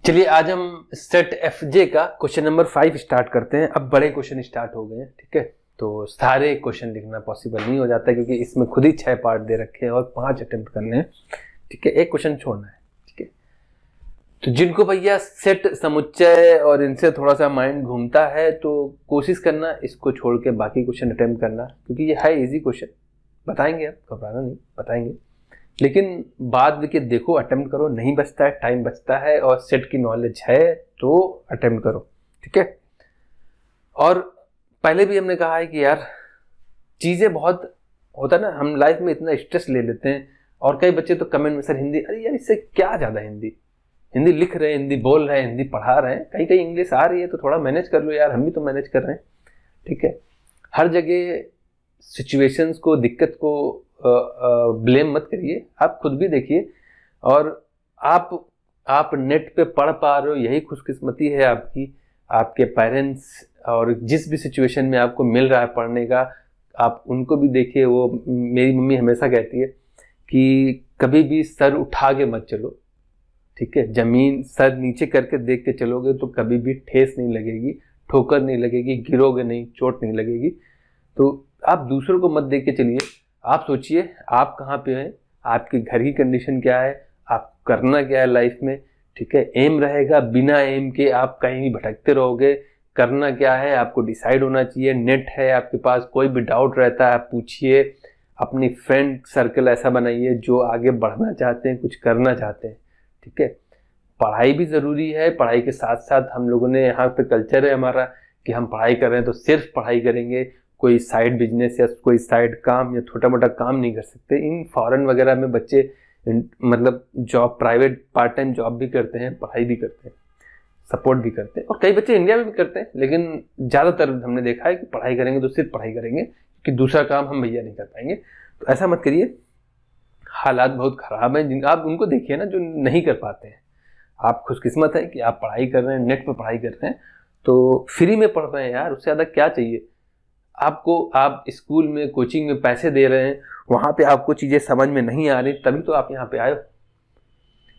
चलिए आज हम सेट एफ जे का क्वेश्चन नंबर 5 स्टार्ट करते हैं। अब बड़े क्वेश्चन स्टार्ट हो गए हैं, ठीक है। तो सारे क्वेश्चन लिखना पॉसिबल नहीं हो जाता क्योंकि इसमें खुद ही 6 पार्ट दे रखे हैं और 5 अटेम्प्ट करने हैं, ठीक है। एक क्वेश्चन छोड़ना है, ठीक है। तो जिनको भैया सेट समुच्चय और इनसे थोड़ा सा माइंड घूमता है तो कोशिश करना इसको छोड़ के बाकी क्वेश्चन अटेम्प्ट करना, क्योंकि ये है इजी क्वेश्चन। बताएंगे, आप घबराना नहीं, बताएंगे। लेकिन बाद में कि देखो अटेम्प्ट करो, नहीं बचता है, टाइम बचता है और सेट की नॉलेज है तो अटेम्प्ट करो, ठीक है। और पहले भी हमने कहा है कि यार चीज़ें बहुत होता है ना, हम लाइफ में इतना स्ट्रेस ले लेते हैं। और कई बच्चे तो कमेंट में सर हिंदी, अरे यार इससे क्या ज़्यादा हिंदी लिख रहे हैं, हिंदी बोल रहे हैं, हिंदी पढ़ा रहे हैं, कहीं इंग्लिश आ रही है तो थोड़ा मैनेज कर लो यार, हम भी तो मैनेज कर रहे हैं, ठीक है। हर जगह सिचुएशंस को, दिक्कत को ब्लेम मत करिए, आप खुद भी देखिए। और आप नेट पे पढ़ पा रहे हो, यही खुशकिस्मती है आपकी। आपके पेरेंट्स और जिस भी सिचुएशन में आपको मिल रहा है पढ़ने का, आप उनको भी देखिए। वो मेरी मम्मी हमेशा कहती है कि कभी भी सर उठा के मत चलो, ठीक है। जमीन सर नीचे करके देख के चलोगे तो कभी भी ठेस नहीं लगेगी, ठोकर नहीं लगेगी, गिरोगे नहीं, चोट नहीं लगेगी। तो आप दूसरों को मत देख के चलिए, आप सोचिए आप कहाँ पे हैं, आपके घर की कंडीशन क्या है, आप करना क्या है लाइफ में, ठीक है। एम रहेगा, बिना एम के आप कहीं भी भटकते रहोगे। करना क्या है आपको डिसाइड होना चाहिए। नेट है आपके पास, कोई भी डाउट रहता है आप पूछिए। अपनी फ्रेंड सर्कल ऐसा बनाइए जो आगे बढ़ना चाहते हैं, कुछ करना चाहते हैं, ठीक है। पढ़ाई भी ज़रूरी है, पढ़ाई के साथ साथ हम लोगों ने यहाँ पे कल्चर है हमारा कि हम पढ़ाई कर रहे हैं तो सिर्फ पढ़ाई करेंगे, कोई साइड बिजनेस या कोई साइड काम या छोटा मोटा काम नहीं कर सकते। इन फॉरेन वगैरह में बच्चे मतलब job, private part time job भी करते हैं, पढ़ाई भी करते हैं, सपोर्ट भी करते हैं। और कई बच्चे इंडिया में भी करते हैं, लेकिन ज़्यादातर हमने देखा है कि पढ़ाई करेंगे तो सिर्फ पढ़ाई करेंगे, कि दूसरा काम हम भैया नहीं कर पाएंगे। तो ऐसा मत करिए, हालात बहुत ख़राब हैं। आप उनको देखिए ना जो नहीं कर पाते हैं। आप खुशकिस्मत हैं कि आप पढ़ाई कर रहे हैं, नेट पर पढ़ाई कर रहे हैं, तो फ्री में पढ़ रहे हैं यार, उससे ज़्यादा क्या चाहिए आपको। आप स्कूल में, कोचिंग में पैसे दे रहे हैं, वहाँ पे आपको चीज़ें समझ में नहीं आ रही, तभी तो आप यहाँ पे आए हो,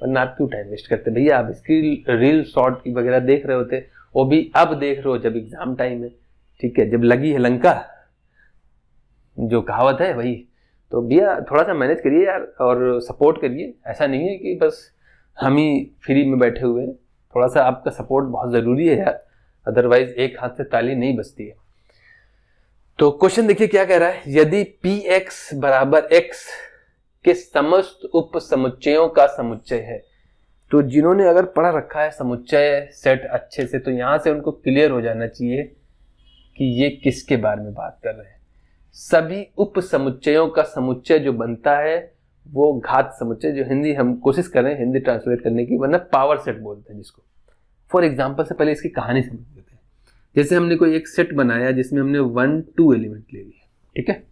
वरना आप क्यों टाइम वेस्ट करते भैया। आप इसकी रील शॉर्ट वगैरह देख रहे होते, वो भी अब देख रहे हो जब एग्जाम टाइम है, ठीक है, जब लगी है लंका, जो कहावत है वही। तो भैया थोड़ा सा मैनेज करिए यार और सपोर्ट करिए। ऐसा नहीं है कि बस हम ही फ्री में बैठे हुए हैं, थोड़ा सा आपका सपोर्ट बहुत ज़रूरी है यार, अदरवाइज एक हाथ से ताली नहीं बजती है। तो क्वेश्चन देखिए क्या कह रहा है। यदि px बराबर x के समस्त उप समुच्चयों का समुच्चय है, तो जिन्होंने अगर पढ़ा रखा है समुच्चय सेट अच्छे से, तो यहां से उनको क्लियर हो जाना चाहिए कि ये किसके बारे में बात कर रहे हैं। सभी उप समुच्चयों का समुच्चय जो बनता है वो घात समुच्चय, जो हिंदी हम कोशिश कर रहे हैं हिंदी ट्रांसलेट करने की, वरना पावर सेट बोलते हैं जिसको। फॉर एग्जाम्पल से पहले इसकी कहानी समझ लेते हैं। जैसे हमने कोई एक सेट बनाया जिसमें हमने 1 2 एलिमेंट ले लिए, ठीक है।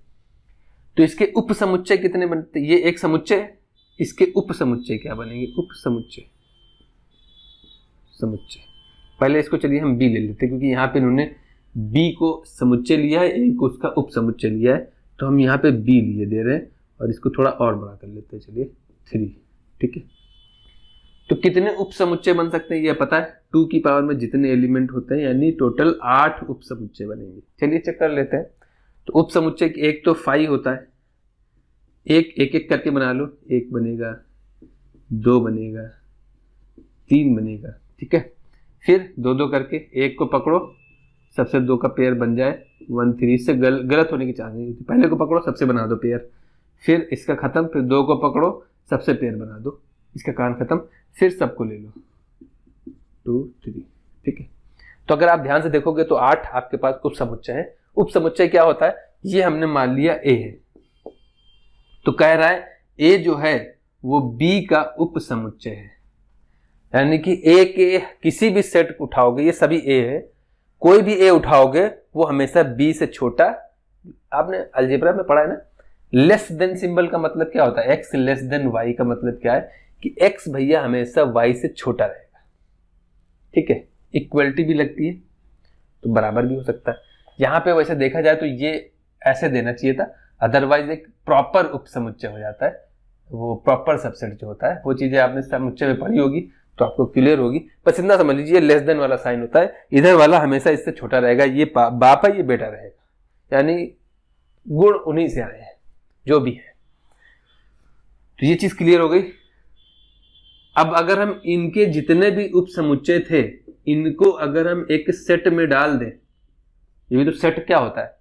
तो इसके उप समुच्चय कितने बनते हैं। ये एक समुच्चय है, इसके उप समुच्चय क्या बनेंगे, उप समुच्चय। पहले इसको चलिए हम बी ले लेते हैं, क्योंकि यहाँ पे इन्होंने बी को समुच्चय लिया है, ए को उसका उप समुच्चय लिया है, तो हम यहाँ पे बी लिए दे रहे हैं और इसको थोड़ा और बड़ा कर लेते हैं, चलिए 3, ठीक है। तो कितने उप समुच्चय बन सकते हैं ये पता है, 2 की पावर में जितने एलिमेंट होते हैं, यानी टोटल 8 उप समुच्चय बनेंगे। चलिए चेक कर लेते हैं। तो उप समुच्चय एक तो 5 होता है, एक करके बना लो। 1 बनेगा, 2 बनेगा, 3 बनेगा, ठीक है। फिर 2 2 करके, एक को पकड़ो, सबसे 2 का पेयर बन जाए 1 3, इससे गलत होने की चांस नहीं। पहले को पकड़ो, सबसे बना दो पेयर, फिर इसका खत्म, फिर 2 को पकड़ो, सबसे पेयर बना दो, इसका कारण खत्म, फिर सबको ले लो 2 3, ठीक है। तो अगर आप ध्यान से देखोगे तो 8 आपके पास उप समुच्चय है। उप समुच्चय क्या होता है, ये हमने मान लिया ए है, तो कह रहा है ए जो है वो बी का उप समुच्चय है। यानी कि ए के किसी भी सेट उठाओगे, ये सभी ए है, कोई भी ए उठाओगे वो हमेशा बी से छोटा। आपने अलजेब्रा में पढ़ा है ना, लेस देन सिंबल का मतलब क्या होता है, एक्स लेस देन वाई का मतलब क्या है कि एक्स भैया हमेशा वाई से छोटा रहेगा, ठीक है। इक्वलिटी भी लगती है तो बराबर भी हो सकता है। यहां पे वैसे देखा जाए तो ये ऐसे देना चाहिए था, अदरवाइज एक प्रॉपर उप समुच्चय हो जाता है। वो प्रॉपर सबसेट जो होता है, वो चीजें आपने समुच्चय में पढ़ी होगी, तो आपको क्लियर होगी। बस इतना समझ लीजिए लेस देन वाला साइन होता है, इधर वाला हमेशा इससे छोटा रहेगा, ये बाप है ये बेटा रहेगा, यानी गुण उन्हीं से आए हैं जो भी है। तो ये चीज क्लियर हो गई। अब अगर हम इनके जितने भी उप समुच्चय थे इनको अगर हम एक सेट में डाल दें, ये भी तो सेट क्या होता है,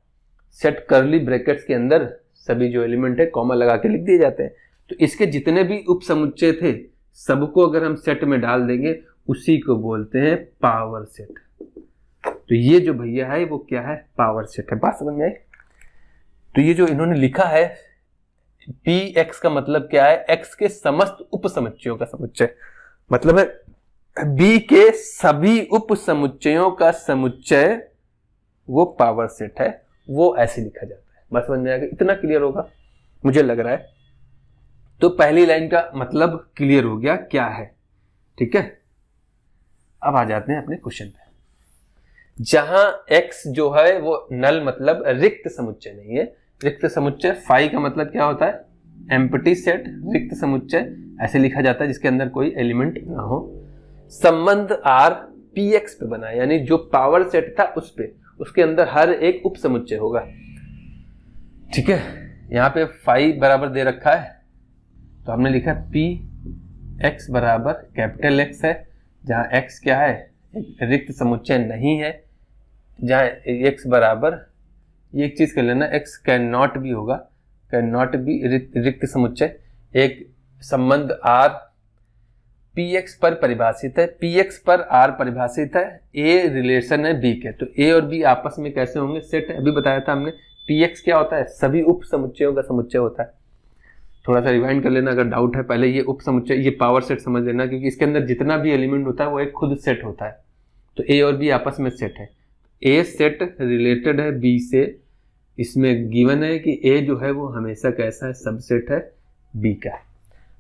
सेट कर्ली ब्रैकेट्स के अंदर सभी जो एलिमेंट है कॉमा लगा के लिख दिए जाते हैं। तो इसके जितने भी उप समुच्चय थे सबको अगर हम सेट में डाल देंगे उसी को बोलते हैं पावर सेट। तो ये जो भैया है वो क्या है, पावर सेट है। बात समझ में आई? तो ये जो इन्होंने लिखा है Px का मतलब क्या है, x के समस्त उप समुच्चयों का समुच्चय, मतलब है B के सभी उप समुच्चयों का समुच्चय वो पावर सेट है, वो ऐसे लिखा जाता है। बस समझ में आएगा, इतना क्लियर होगा मुझे लग रहा है। तो पहली लाइन का मतलब क्लियर हो गया क्या है, ठीक है। अब आ जाते हैं अपने क्वेश्चन पे, जहां x जो है वो नल मतलब रिक्त समुच्चय नहीं है। रिक्त समुच्चय फाई का मतलब क्या होता है, एम्प्टी सेट, रिक्त समुच्चय ऐसे लिखा जाता है जिसके अंदर कोई एलिमेंट ना हो। संबंध R Px पे बना है, यानी जो पावर सेट था उस पे, उसके अंदर हर एक उप समुच्चय होगा, ठीक है। यहां पे फाई बराबर दे रखा है तो हमने लिखा Px बराबर कैपिटल X है, जहां x क्या है एक रिक्त समुच्चय नहीं है, जहां x बराबर, ये एक चीज कर लेना, x कैन नॉट भी होगा, कैन नॉट भी रिक्त समुच्चय। एक संबंध R Px पर परिभाषित है, Px पर R परिभाषित है, A रिलेशन है B के, तो A और B आपस में कैसे होंगे, सेट है। अभी बताया था हमने Px क्या होता है, सभी उप समुच्चयों का समुच्चय होता है। थोड़ा सा रिवाइंड कर लेना अगर डाउट है, पहले ये उप समुच्चय, ये पावर सेट समझ लेना, क्योंकि इसके अंदर जितना भी एलिमेंट होता है वो एक खुद सेट होता है। तो A और B आपस में सेट है, A सेट रिलेटेड है B से, इसमें गिवन है कि A जो है वो हमेशा कैसा है, सबसेट है B का।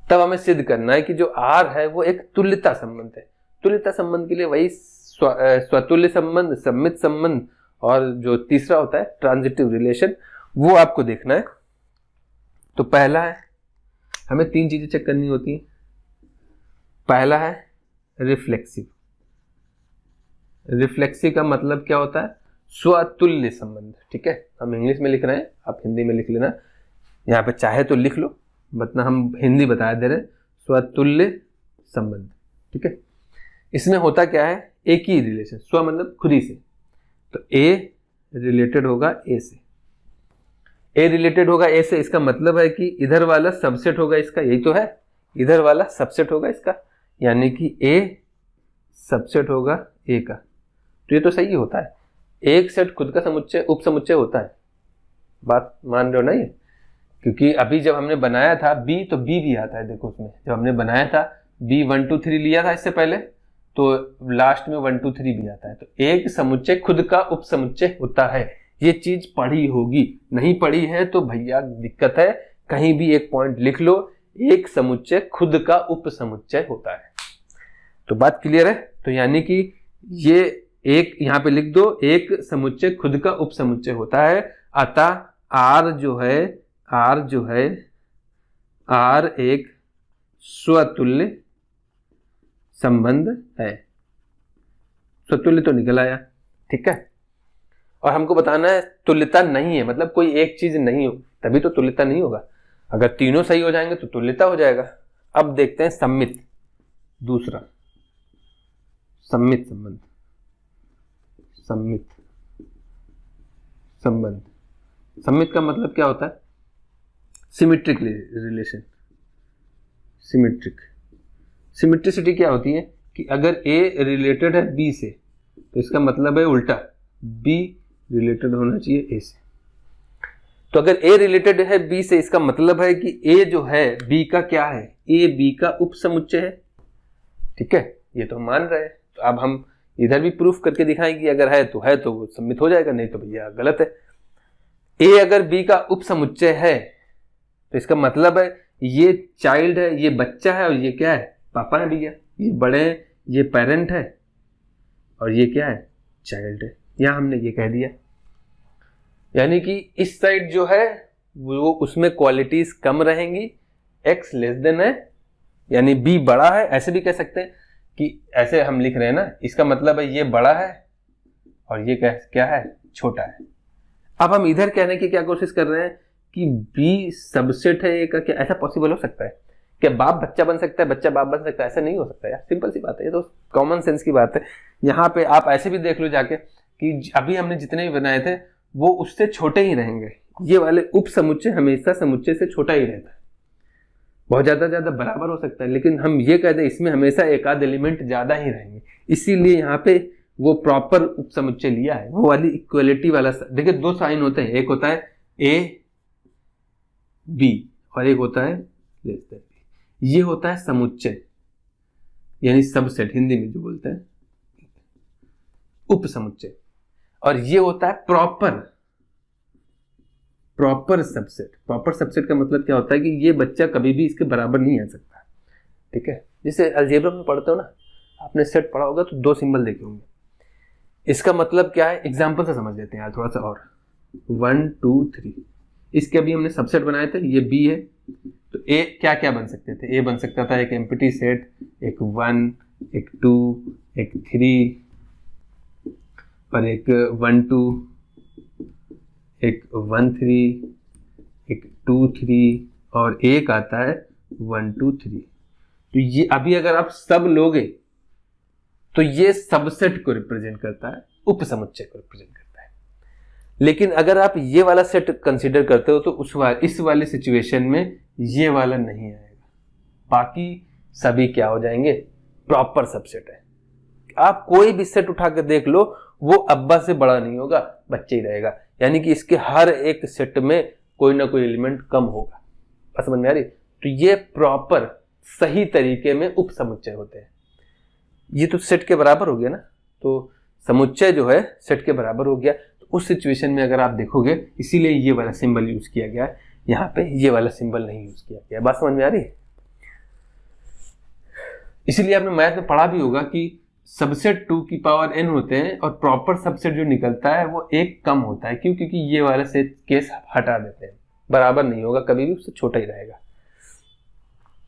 तब हमें सिद्ध करना है कि जो R है वो एक तुल्यता संबंध है। तुल्यता संबंध के लिए वही स्वतुल्य संबंध, सम्मित संबंध, और जो तीसरा होता है ट्रांजिटिव रिलेशन, वो आपको देखना है। तो पहला है, हमें तीन चीजें चेक करनी होती हैं। पहला है रिफ्लेक्सिव। रिफ्लेक्सिव का मतलब क्या होता है, स्वतुल्य संबंध, ठीक है। हम इंग्लिश में लिख रहे हैं, आप हिंदी में लिख लेना, यहाँ पे चाहे तो लिख लो, मतलब हम हिंदी बता दे रहे हैं, स्वतुल्य संबंध, ठीक है। इसमें होता क्या है, एक ही रिलेशन, स्व मतलब खुद ही से, तो A रिलेटेड होगा A से, A रिलेटेड होगा A से, इसका मतलब है कि इधर वाला सबसेट होगा इसका, यही तो है, इधर वाला सबसेट होगा इसका, यानी कि A सबसेट होगा A का। तो ये तो सही होता है, एक सेट खुद का समुच्चय उप समुच्चय होता है। बात मान रहे हो ना ये, क्योंकि अभी जब हमने बनाया था B तो B भी आता है, देखो उसमें जब हमने बनाया था B 1 2 3 लिया था इससे पहले, तो लास्ट में 1 2 3 भी आता है। तो एक समुच्चय खुद का उप समुच्चय होता है, ये चीज पढ़ी होगी, नहीं पढ़ी है तो भैया दिक्कत है, कहीं भी एक पॉइंट लिख लो, एक समुच्चय खुद का उप समुच्चय होता है। तो बात क्लियर है। तो यानी कि ये एक यहां पे लिख दो, एक समुच्चय खुद का उप समुच्चय होता है, अतः R जो है R एक स्वतुल्य संबंध है। स्वतुल्य तो निकल आया, ठीक है। और हमको बताना है तुल्यता नहीं है, मतलब कोई एक चीज नहीं हो तभी तो तुल्यता नहीं होगा, अगर तीनों सही हो जाएंगे तो तुल्यता हो जाएगा। अब देखते हैं सम्मित, दूसरा सम्मित संबंध, सम्मित संबंध। सम्मित का मतलब क्या होता है, सिमेट्रिक रिलेशन। सिमेट्रिक, सिमेट्रिसिटी क्या होती है कि अगर A रिलेटेड है B से तो इसका मतलब है उल्टा, B रिलेटेड होना चाहिए A से। तो अगर A रिलेटेड है B से, इसका मतलब है कि A जो है B का क्या है, A B का उप समुच्चय है, ठीक है। ये तो हम मान रहे हैं, तो अब हम इधर भी प्रूफ करके दिखाएं कि अगर है तो वो सम्मित हो जाएगा, नहीं तो भैया गलत है। A अगर B का उप समुच्चय है तो इसका मतलब है ये चाइल्ड है, ये बच्चा है, और ये क्या है, पापा है भैया, ये बड़े हैं, ये पेरेंट है, और ये क्या है, चाइल्ड है। यहां हमने ये कह दिया, यानी कि इस साइड जो है वो उसमें क्वालिटीज कम रहेंगी, x लेस देन है, यानी B बड़ा है, ऐसे भी कह सकते हैं। कि ऐसे हम लिख रहे हैं ना, इसका मतलब है ये बड़ा है और ये क्या है, छोटा है। अब हम इधर कहने की क्या कोशिश कर रहे हैं कि बी सबसेट है ए का, क्या ऐसा पॉसिबल हो सकता है? क्या बाप बच्चा बन सकता है, बच्चा बाप बन सकता है? ऐसा नहीं हो सकता यार, सिंपल सी बात है, ये तो कॉमन सेंस की बात है। यहाँ पे आप ऐसे भी देख लो जाके कि अभी हमने जितने भी बनाए थे वो उससे छोटे ही रहेंगे। ये वाले उप समुच्चय हमेशा समुच्चय से छोटा ही रहता है, बहुत ज्यादा बराबर हो सकता है, लेकिन हम ये कहते हैं इसमें हमेशा एक आध एलिमेंट ज्यादा ही रहेंगे, इसीलिए यहाँ पे वो प्रॉपर उप समुच्चय लिया है, वो वाली इक्वलिटी वाला। देखिए दो साइन होते हैं, एक होता है ए बी और एक होता है लेस देन बी। ये होता है समुच्चय यानी सबसेट, हिंदी में जो बोलते हैं उप समुच्चय, और ये होता है प्रॉपर सबसेट। प्रॉपर सबसेट का मतलब क्या होता है कि ये बच्चा कभी भी इसके बराबर नहीं आ सकता, ठीक है। जैसे अलजेब्रा में पढ़ते हो ना, आपने सेट पढ़ा होगा तो दो सिंबल देखे होंगे, इसका मतलब क्या है एग्जाम्पल से समझ लेते हैं यार थोड़ा सा और। 1 2 3 इसके अभी हमने सबसेट बनाए थे, ये बी है, तो ए क्या क्या बन सकते थे? ए बन सकता था एक एम्प्टी सेट, एक 1 एक 2 एक 3 और एक 1 2 एक 1 3 एक 2 3 और एक आता है 1 2 3। तो ये अभी अगर आप सब लोगे तो ये सबसेट को रिप्रेजेंट करता है, उप समुच्चय को रिप्रेजेंट करता है। लेकिन अगर आप ये वाला सेट कंसीडर करते हो तो इस वाले सिचुएशन में ये वाला नहीं आएगा, बाकी सभी क्या हो जाएंगे, प्रॉपर सबसेट है। आप कोई भी सेट उठा के देख लो, वो अब्बा से बड़ा नहीं होगा, बच्चे ही रहेगा, यानी कि इसके हर एक सेट में कोई ना कोई एलिमेंट कम होगा। बस समझ में आ रही? तो ये प्रॉपर सही तरीके में उप समुच्चय होते हैं। ये तो सेट के बराबर हो गया ना, तो समुच्चय जो है सेट के बराबर हो गया। तो उस सिचुएशन में अगर आप देखोगे, इसीलिए ये वाला सिंबल यूज किया गया है, यहाँ पे ये वाला सिंबल नहीं यूज किया गया। बात समझ में आ रही है? इसीलिए आपने मैथ में पढ़ा भी होगा कि सबसेट 2 की पावर n होते हैं और प्रॉपर सबसेट जो निकलता है वो एक कम होता है। क्यों? क्योंकि ये वाला से केस हटा देते हैं, बराबर नहीं होगा कभी भी, उससे छोटा ही रहेगा।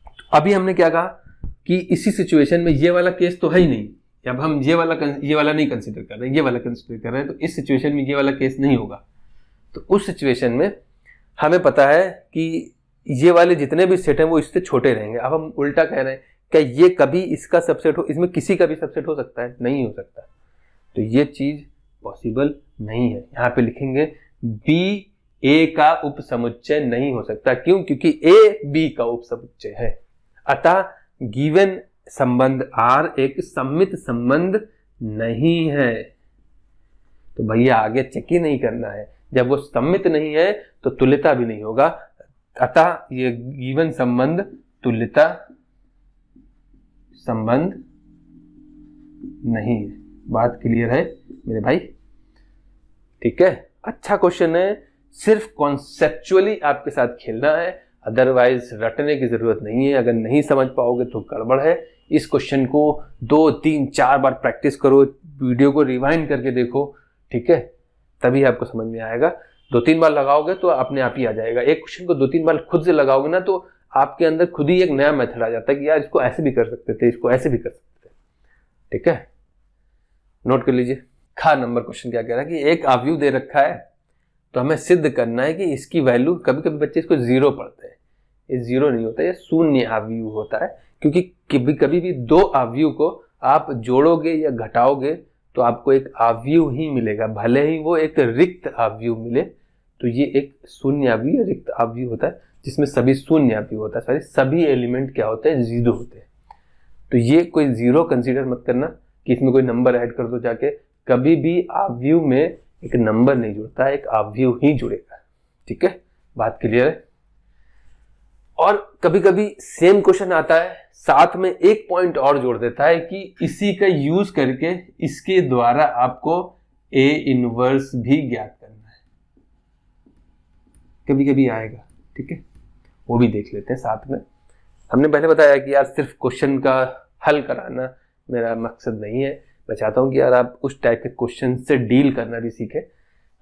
तो अभी हमने क्या कहा कि इसी सिचुएशन में ये वाला केस तो है ही नहीं, अब हम ये वाला नहीं कंसीडर कर रहे हैं, ये वाला कंसीडर कर रहे हैं, तो इस सिचुएशन में ये वाला केस नहीं होगा। तो उस सिचुएशन में हमें पता है कि ये वाले जितने भी सेट हैं वो इससे छोटे रहेंगे। अब हम उल्टा कह रहे हैं, क्या ये कभी इसका सबसेट हो, इसमें किसी का भी सबसेट हो सकता है? नहीं हो सकता। तो ये चीज पॉसिबल नहीं है। यहाँ पे लिखेंगे बी ए का उप समुच्चय नहीं हो सकता। क्यों? क्योंकि ए बी का उप समुच्चय है। अतः गिवन संबंध आर एक सम्मित संबंध नहीं है। तो भैया आगे चेक ही नहीं करना है, जब वो सम्मित नहीं है तो तुल्यता भी नहीं होगा। अतः ये गिवन संबंध तुल्यता संबंध नहीं है। बात क्लियर है मेरे भाई? ठीक है, अच्छा क्वेश्चन है, सिर्फ कॉन्सेप्चुअली आपके साथ खेलना है, अदरवाइज रटने की जरूरत नहीं है। अगर नहीं समझ पाओगे तो गड़बड़ है। इस क्वेश्चन को 2 3 4 बार प्रैक्टिस करो, वीडियो को रिवाइंड करके देखो, ठीक है, तभी आपको समझ में आएगा। 2-3 बार लगाओगे तो अपने आप ही आ जाएगा। एक क्वेश्चन को 2-3 बार खुद से लगाओगे ना तो आपके अंदर खुद ही एक नया मेथड आ जाता है कि यार इसको ऐसे भी कर सकते थे, इसको ऐसे भी कर सकते थे। ठीक है, नोट कर लीजिए। खा नंबर क्वेश्चन क्या कह रहा है कि एक अवयव दे रखा है तो हमें सिद्ध करना है कि इसकी वैल्यू, कभी कभी बच्चे इसको 0 पढ़ते हैं, ये 0 नहीं होता, ये शून्य अवयव होता है। क्योंकि कभी भी 2 अवयव को आप जोड़ोगे या घटाओगे तो आपको एक अवयव ही मिलेगा, भले ही वो एक रिक्त अवयव मिले। तो ये एक शून्य अवयव, रिक्त अवयव होता है जिसमें सभी शून्य अवयव होता है, सभी एलिमेंट क्या होते हैं, 0 होते हैं। तो ये कोई 0 कंसीडर मत करना कि इसमें कोई नंबर ऐड कर दो जाके, कभी भी अवयव में एक नंबर नहीं जुड़ता है, एक अवयव ही जुड़ेगा। ठीक है, बात क्लियर है? और कभी कभी सेम क्वेश्चन आता है, साथ में एक पॉइंट और जोड़ देता है कि इसी का यूज करके इसके द्वारा आपको ए इनवर्स भी ज्ञात करना है। कभी कभी आएगा, ठीक है, वो भी देख लेते हैं साथ में। हमने पहले बताया कि यार सिर्फ क्वेश्चन का हल कराना मेरा मकसद नहीं है, मैं चाहता हूं कि यार आप उस टाइप के क्वेश्चन से डील करना भी सीखें।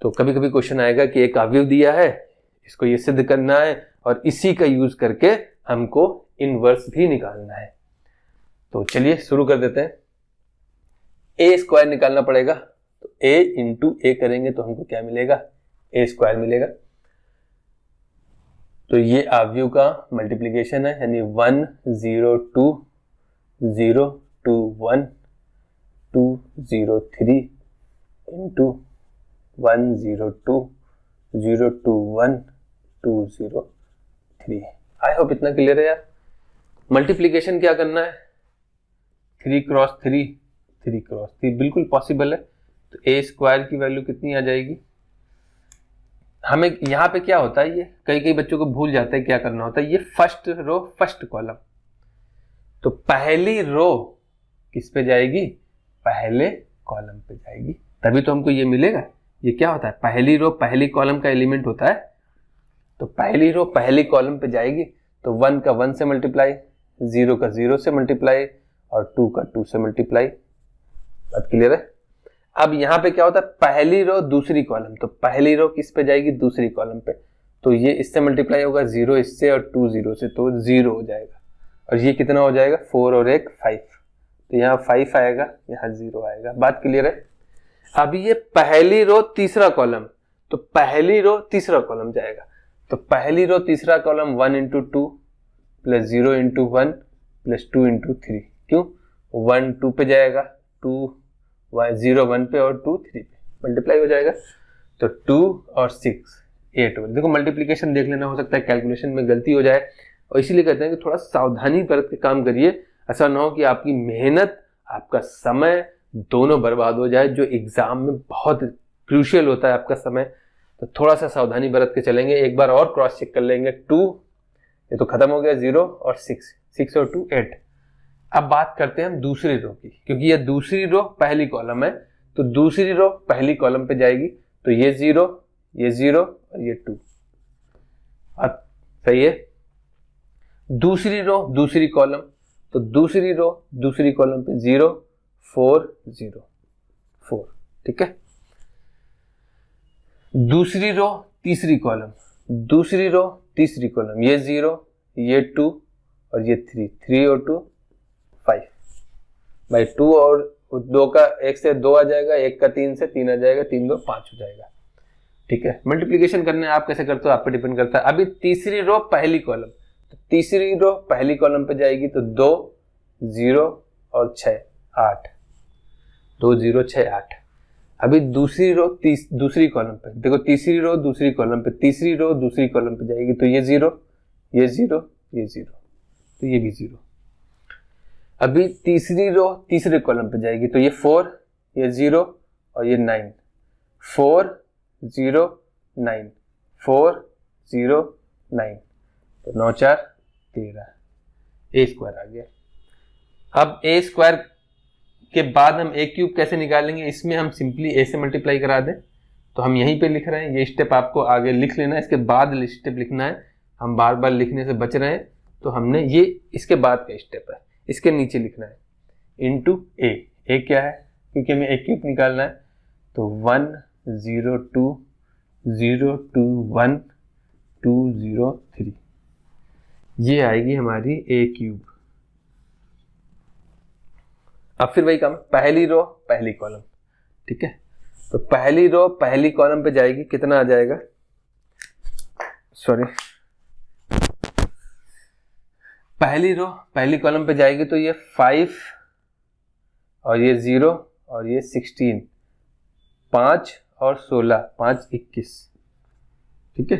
तो कभी कभी क्वेश्चन आएगा कि एक अवयव दिया है, इसको ये सिद्ध करना है और इसी का यूज करके हमको इनवर्स भी निकालना है। तो चलिए शुरू कर देते हैं। ए स्क्वायर निकालना पड़ेगा, तो ए इंटू ए करेंगे तो हमको क्या मिलेगा, ए स्क्वायर मिलेगा। तो ये अवयव का मल्टीप्लीकेशन है, यानी 1 0 2 0 2 1 2 0 3 इंटू 1 0 2 0 2 1 2 0 3। आई होप इतना क्लियर है यार। मल्टीप्लीकेशन क्या करना है, 3 क्रॉस 3 3 क्रॉस 3 बिल्कुल पॉसिबल है। तो ए स्क्वायर की वैल्यू कितनी आ जाएगी, हमें यहाँ पे क्या होता है, ये कई बच्चों को भूल जाता है क्या करना होता है, ये फर्स्ट रो फर्स्ट कॉलम। तो पहली रो किस पे जाएगी, पहले कॉलम पे जाएगी, तभी तो हमको ये मिलेगा। ये क्या होता है, पहली रो पहली कॉलम का एलिमेंट होता है, तो पहली रो पहली कॉलम पे जाएगी। तो 1 का 1 से मल्टीप्लाई, 0 का 0 से मल्टीप्लाई और 2 का 2 से मल्टीप्लाई। बात क्लियर है। अब यहाँ पे क्या होता है, पहली रो दूसरी कॉलम, तो पहली रो किस पे जाएगी, दूसरी कॉलम पे। तो ये इससे मल्टीप्लाई होगा, 0 इससे और 2 0 से, तो 0 हो जाएगा। और ये कितना हो जाएगा, 4 और 1 5, तो यहाँ 5 आएगा, यहाँ 0 आएगा। बात क्लियर है। अब ये पहली रो तीसरा कॉलम, तो पहली रो तीसरा कॉलम जाएगा। तो पहली रो तीसरा column 1 into 2 plus 0 into 1 plus 2 into 3। क्यों, 1 2 पे जाएगा, 2 0 1 पे और 2 3 पे मल्टीप्लाई हो जाएगा। तो 2 और 6 8। देखो मल्टीप्लीकेशन देख लेना, हो सकता है कैलकुलेशन में गलती हो जाए, और इसीलिए कहते हैं कि थोड़ा सावधानी बरत के काम करिए। ऐसा ना हो कि आपकी मेहनत आपका समय दोनों बर्बाद हो जाए, जो एग्जाम में बहुत क्रूशियल होता है आपका समय। तो थोड़ा सा सावधानी बरत के चलेंगे। एक बार और क्रॉस चेक कर लेंगे, 2 ये तो खत्म हो गया, 0 और 6 और 2 8। अब बात करते हैं हम दूसरी रो की, क्योंकि ये दूसरी रो पहली कॉलम है, तो दूसरी रो पहली कॉलम पे जाएगी। तो ये 0 और ये 2। अब सही है। दूसरी रो दूसरी कॉलम, तो दूसरी रो दूसरी कॉलम पे 0 4 0 4। ठीक है। दूसरी रो तीसरी कॉलम, दूसरी रो तीसरी कॉलम, ये 0 ये 2 और ये 3 और 2 5। भाई 2 और 2 का 1 से 2 आ जाएगा, 1 का 3 से 3 आ जाएगा, 3 2 5 हो जाएगा। ठीक है। मल्टीप्लिकेशन करने आप कैसे करते हो आप पे डिपेंड करता है। अभी तीसरी रो पहली कॉलम, तो तीसरी रो पहली कॉलम पे जाएगी, तो 2 0 और 6 8 2 0 6 8। अभी दूसरी रो दूसरी कॉलम पे देखो, तीसरी रो दूसरी कॉलम पे, तीसरी रो दूसरी कॉलम पे जाएगी, तो ये 0 ये 0 ये 0, तो ये भी 0। अभी तीसरी रो तीसरे कॉलम पे जाएगी, तो ये 4 ये 0 और ये 9 4 0 9 4 0 9, तो 9 4 13। ए स्क्वायर आ गया। अब ए स्क्वायर के बाद हम ए क्यूब कैसे निकालेंगे, इसमें हम सिंपली ए से मल्टीप्लाई करा दें। तो हम यहीं पे लिख रहे हैं, ये स्टेप आपको आगे लिख लेना है, इसके बाद स्टेप लिखना है। हम बार बार लिखने से बच रहे हैं, तो हमने ये इसके बाद का स्टेप है, इसके नीचे लिखना है इंटू ए क्या है, क्योंकि हमें ए क्यूब निकालना है। तो 1 0 2 0 2 1 2 0 3, ये आएगी हमारी ए क्यूब। अब फिर वही काम, पहली रो पहली कॉलम। ठीक है। तो पहली रो पहली कॉलम पे जाएगी, कितना आ जाएगा, सॉरी, पहली रो पहली कॉलम पे जाएगी, तो ये 5 और ये 0 और ये 16, 5 और 16 5 21। ठीक है।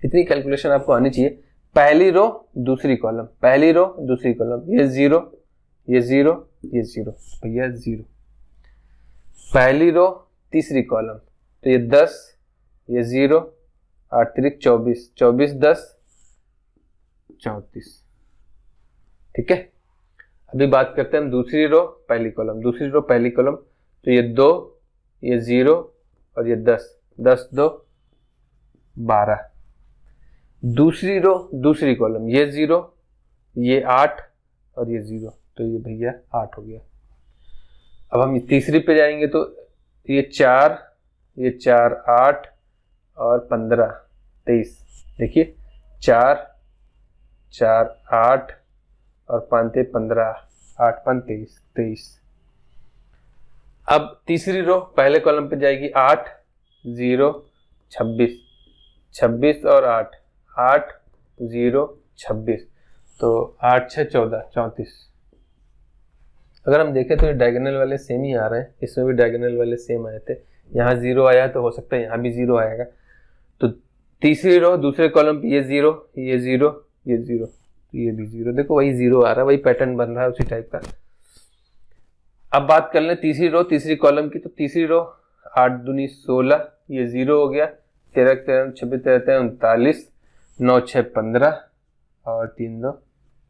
इतनी कैलकुलेशन आपको आनी चाहिए। पहली रो दूसरी कॉलम, पहली रो दूसरी कॉलम, ये 0 ये 0 ये 0, भैया 0। पहली रो तीसरी कॉलम, तो ये 10 ये 0 8 3 24 24 10 34। ठीक है। अभी बात करते हैं हम दूसरी रो पहली कॉलम, दूसरी रो पहली कॉलम, तो ये 2 ये 0 और ये 10 10 2 12। दूसरी रो दूसरी कॉलम, ये 0 ये 8 और ये 0, तो ये भैया 8 हो गया। अब हम तीसरी पे जाएंगे, तो ये 4 8 और 15 23। देखिए 4 4 8 और 5 15 8 5 23 23। अब तीसरी रो पहले कॉलम पे जाएगी 8 0 26 26 और 8 8 0 26, तो 8 6 14 34। अगर हम देखें तो ये डायगोनल वाले सेम ही आ रहे हैं, इसमें भी डायगोनल वाले सेम आए थे, यहाँ 0 आया है तो हो सकता है यहाँ भी 0 आएगा। तो तीसरी रो दूसरे कॉलम पे ये 0 ये 0 ये 0, ये भी 0, देखो वही 0 आ रहा है, वही पैटर्न बन रहा है उसी टाइप का। अब बात कर लें तीसरी रो तीसरी कॉलम की, तो तीसरी रो 8 दूनी 16, ये 0 हो गया, 13 13 26 13 39, 9 6 15 और 3 2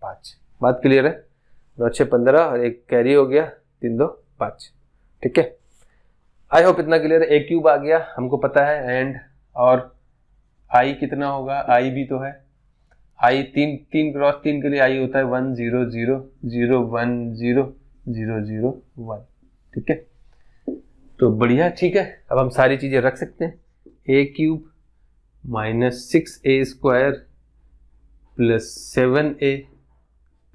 5। बात क्लियर है? 9 6 15 और एक कैरी हो गया, 3 2 5। ठीक है, आई होप इतना क्लियर है। ए क्यूब आ गया हमको पता है, एंड और आई कितना होगा, आई भी तो है, आई 3 क्रॉस 3 के लिए आई होता है 1 0 0 0 1 0 0 0 1। ठीक है, तो बढ़िया। ठीक है, अब हम सारी चीजें रख सकते हैं। A cube minus 6a square plus 7a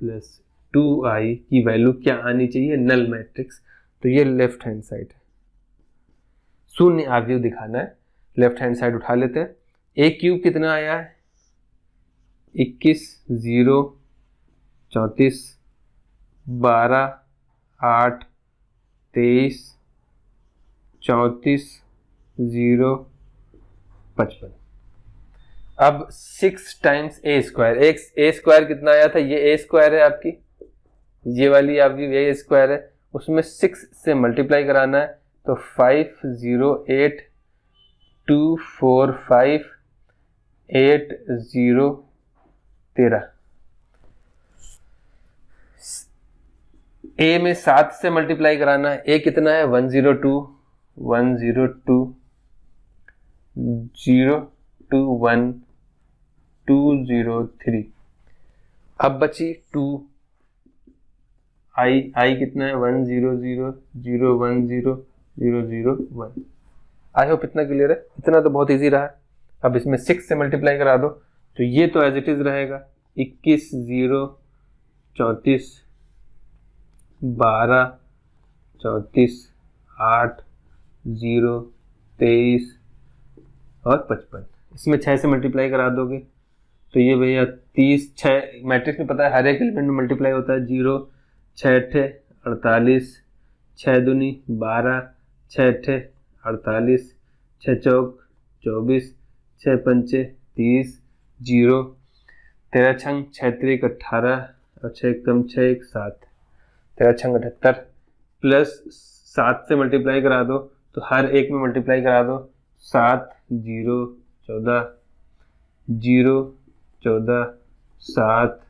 plus 2i की वैल्यू क्या आनी चाहिए, नल मैट्रिक्स। तो ये लेफ्ट हैंड साइड है, शून्य आव्यूह दिखाना है, लेफ्ट हैंड साइड उठा लेते हैं। ए क्यूब कितना आया है, 21 0 34 12 8 23 34 0 55। अब 6 टाइम्स ए स्क्वायर, ए स्क्वायर कितना आया था, ये ए स्क्वायर है आपकी, ये वाली आपकी ए स्क्वायर है, उसमें 6 से मल्टीप्लाई कराना है, तो 5 0 8 2 4 5 8 0 13। ए में 7 से मल्टीप्लाई कराना है, ए कितना है 102 102 0 2 1 2 0 3। अब बची 2, आई कितना है 1 0 0 0 1 0 0 0 1। आई होप इतना क्लियर है, इतना तो बहुत इजी रहा है। अब इसमें 6 से मल्टीप्लाई करा दो, तो ये तो एज इट इज रहेगा, 21 0 34 12 34 8 0 23 और 55। इसमें 6 से मल्टीप्लाई करा दोगे तो ये भैया 30, 6 मैट्रिक्स में पता है हर एक एलिमेंट में मल्टीप्लाई होता है, 0 6 8 48 6 दूनी 12 6 8 48 6 चौक 24 6 पंचे 30 0 13 छंग 6 3 18 और 6 कम 6 1 7, 13 छंग 78 प्लस 7 से मल्टीप्लाई करा दो तो हर एक में मल्टीप्लाई करा दो, 7 0 14 0 14 7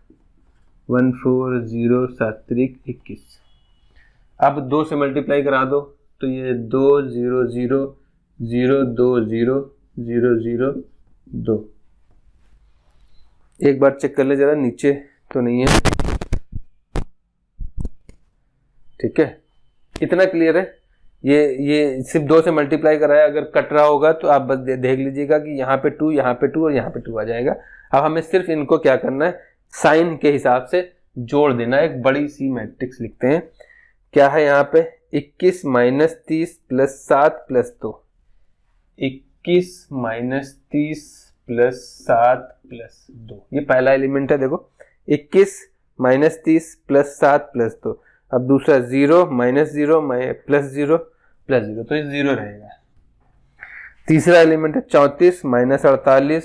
1 4 0 7 3 21। अब 2 से मल्टीप्लाई करा दो तो ये 2 0 0 0 2 0 0 0 2। एक बार चेक कर ले जरा नीचे तो नहीं है। ठीक है, इतना क्लियर है। ये सिर्फ 2 से मल्टीप्लाई कराया, अगर कट रहा होगा तो आप बस देख लीजिएगा कि यहाँ पे 2 यहाँ पे 2 और यहाँ पे 2 आ जाएगा। अब हमें सिर्फ इनको क्या करना है, साइन के हिसाब से जोड़ देना है। एक बड़ी सी मैट्रिक्स लिखते हैं, क्या है यहाँ पे 21 minus 30 plus 7 plus 2, 21 minus 30 plus 7 plus 2, ये पहला एलिमेंट है। देखो 21 माइनस 30 प्लस 7 प्लस 2। अब दूसरा 0 माइनस 0 प्लस 0 प्लस 0, तो ये 0 रहेगा। तीसरा एलिमेंट है 34 माइनस 48,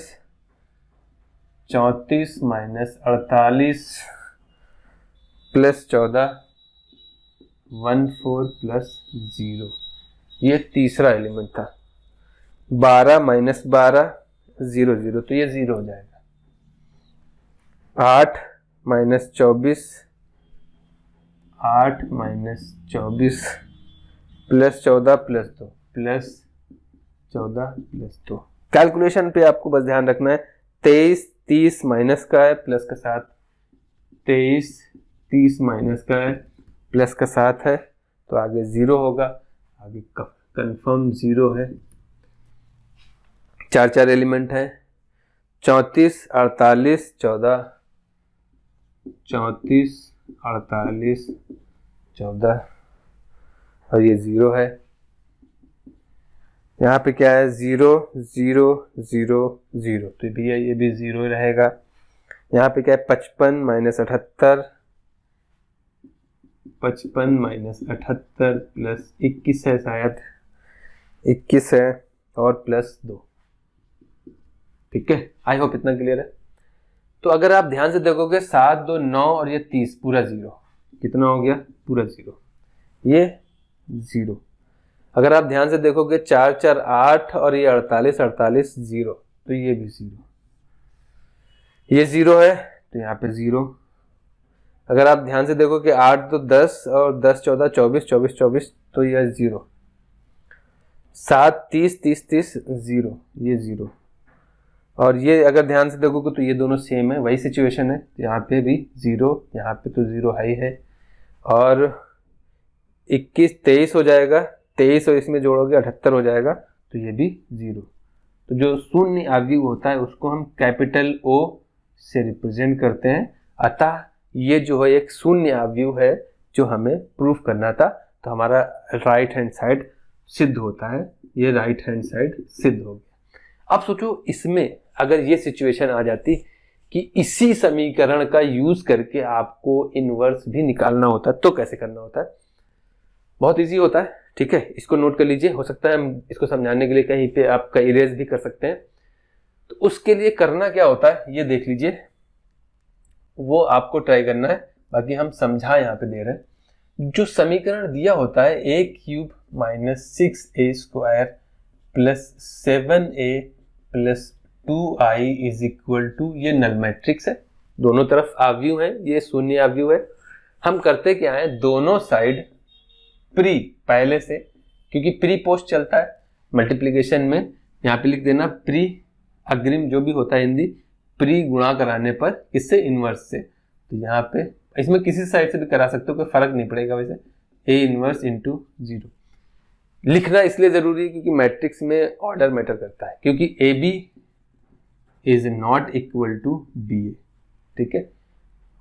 34 माइनस 48 प्लस 14 14 प्लस 0, ये तीसरा एलिमेंट था। 12 माइनस 12 0 0, तो ये 0 हो जाएगा। 8 minus 24 8 minus 24 plus 14 plus 2 plus 14 plus 2। Calculation पे आपको बस ध्यान रखना है, 23 30 माइनस का है प्लस का 7, 23 30 माइनस का है प्लस का 7 है, तो आगे 0 होगा, आगे कंफर्म 0 है। 4 4 एलिमेंट है, 34 48 14 34 48 14 और ये 0 है। यहाँ पे क्या है 0 0 0 0, तो भैया ये भी 0 रहेगा। यहाँ पे क्या है 55 माइनस 78, 55 माइनस 78 प्लस 21 है, शायद 21 है और प्लस 2। ठीक है, आई होप इतना क्लियर है। तो अगर आप ध्यान से देखोगे 7 2 9 और ये 30 पूरा 0, कितना हो गया पूरा 0, ये 0। अगर आप ध्यान से देखोगे 4 4 8 और ये 48 48 0, तो ये भी 0, ये 0 है तो यहाँ पे 0। अगर आप ध्यान से देखोगे 8 2 10 और 10 14 24 24 24, तो ये 0। 7 30 30 30 0, ये 0। और ये अगर ध्यान से देखोगे तो ये दोनों सेम है, वही सिचुएशन है। यहाँ पे भी 0, यहाँ पे तो 0 हाई है। और 21 23 हो जाएगा, 23 और इसमें जोड़ोगे 78 हो जाएगा, तो ये भी 0। तो जो शून्य अवयव होता है उसको हम कैपिटल O से रिप्रेजेंट करते हैं। अतः ये जो है एक शून्य अवयव है जो हमें प्रूफ करना था, तो हमारा राइट हैंड साइड सिद्ध होता है, ये राइट हैंड साइड सिद्ध हो गया। अब सोचो इसमें अगर ये सिचुएशन आ जाती कि इसी समीकरण का यूज करके आपको इनवर्स भी निकालना होता है, तो कैसे करना होता है? बहुत इजी होता है। ठीक है, इसको नोट कर लीजिए, हो सकता है हम इसको समझाने के लिए कहीं पे आपका इरेज भी कर सकते हैं। तो उसके लिए करना क्या होता है ये देख लीजिए, वो आपको ट्राई करना है, बाकी हम समझा यहाँ पे दे रहे हैं। जो समीकरण दिया होता है a cube minus 6a square plus 7a plus 2i is equal to, ये नल मैट्रिक्स है, दोनों तरफ अवयव है, ये शून्य अवयव है। हम करते क्या है, दोनों साइड प्री पहले से, क्योंकि प्री पोस्ट चलता है मल्टीप्लिकेशन में, यहाँ पे लिख देना प्री, अग्रिम जो भी होता है हिंदी, प्री गुणा कराने पर किससे, इनवर्स से। तो यहाँ पे इसमें किसी साइड से भी करा सकते हो, कोई फर्क नहीं पड़ेगा वैसे। ए इनवर्स इंटू 0 लिखना इसलिए जरूरी है क्योंकि मैट्रिक्स में ऑर्डर मैटर करता है, क्योंकि A B is not equal to B A. ठीक है,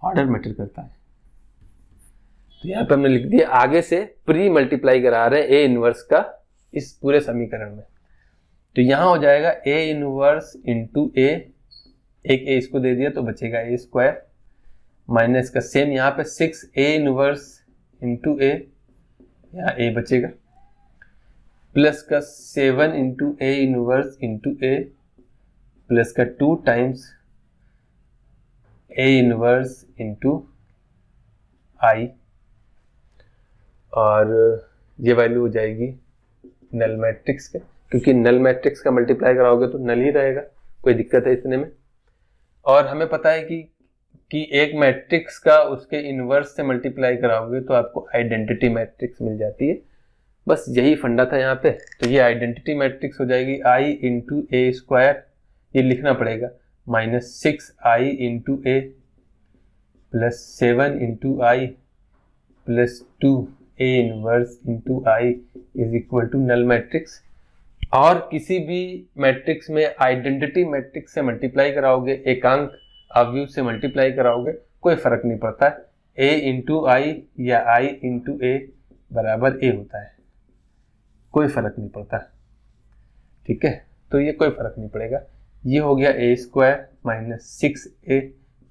ऑर्डर मैटर करता है। तो यहाँ पे हमने लिख दिया, आगे से प्री मल्टीप्लाई करा रहे हैं ए इनवर्स का इस पूरे समीकरण में। तो यहाँ हो जाएगा ए इनवर्स इंटू ए, एक ए इसको दे दिया तो बचेगा ए स्क्वायर, माइनस का सेम यहाँ पे 6 ए इनवर्स इंटू ए, यहाँ ए बचेगा, प्लस का 7 into A inverse into A, plus का 2 टाइम्स ए इनवर्स इंटू आई, और ये वैल्यू हो जाएगी नल मैट्रिक्स के, क्योंकि नल मैट्रिक्स का मल्टीप्लाई कराओगे तो नल ही रहेगा, कोई दिक्कत है इतने में। और हमें पता है कि एक मैट्रिक्स का उसके इनवर्स से मल्टीप्लाई कराओगे तो आपको आइडेंटिटी मैट्रिक्स मिल जाती है। बस यही फंडा था यहाँ पे। तो ये आइडेंटिटी मैट्रिक्स हो जाएगी आई इंटू ए स्क्वायर, ये लिखना पड़ेगा, minus 6i into A plus 7 into I plus 2 A inverse into I is equal to null matrix. और किसी भी मैट्रिक्स में आइडेंटिटी मैट्रिक्स से मल्टीप्लाई कराओगे, एकांक अवयव से मल्टीप्लाई कराओगे, कोई फर्क नहीं पड़ता है, ए इंटू आई या आई इंटू ए बराबर ए होता है, कोई फर्क नहीं पड़ता। ठीक है, तो ये कोई फर्क नहीं पड़ेगा। ये हो गया ए स्क्वायर माइनस 6a,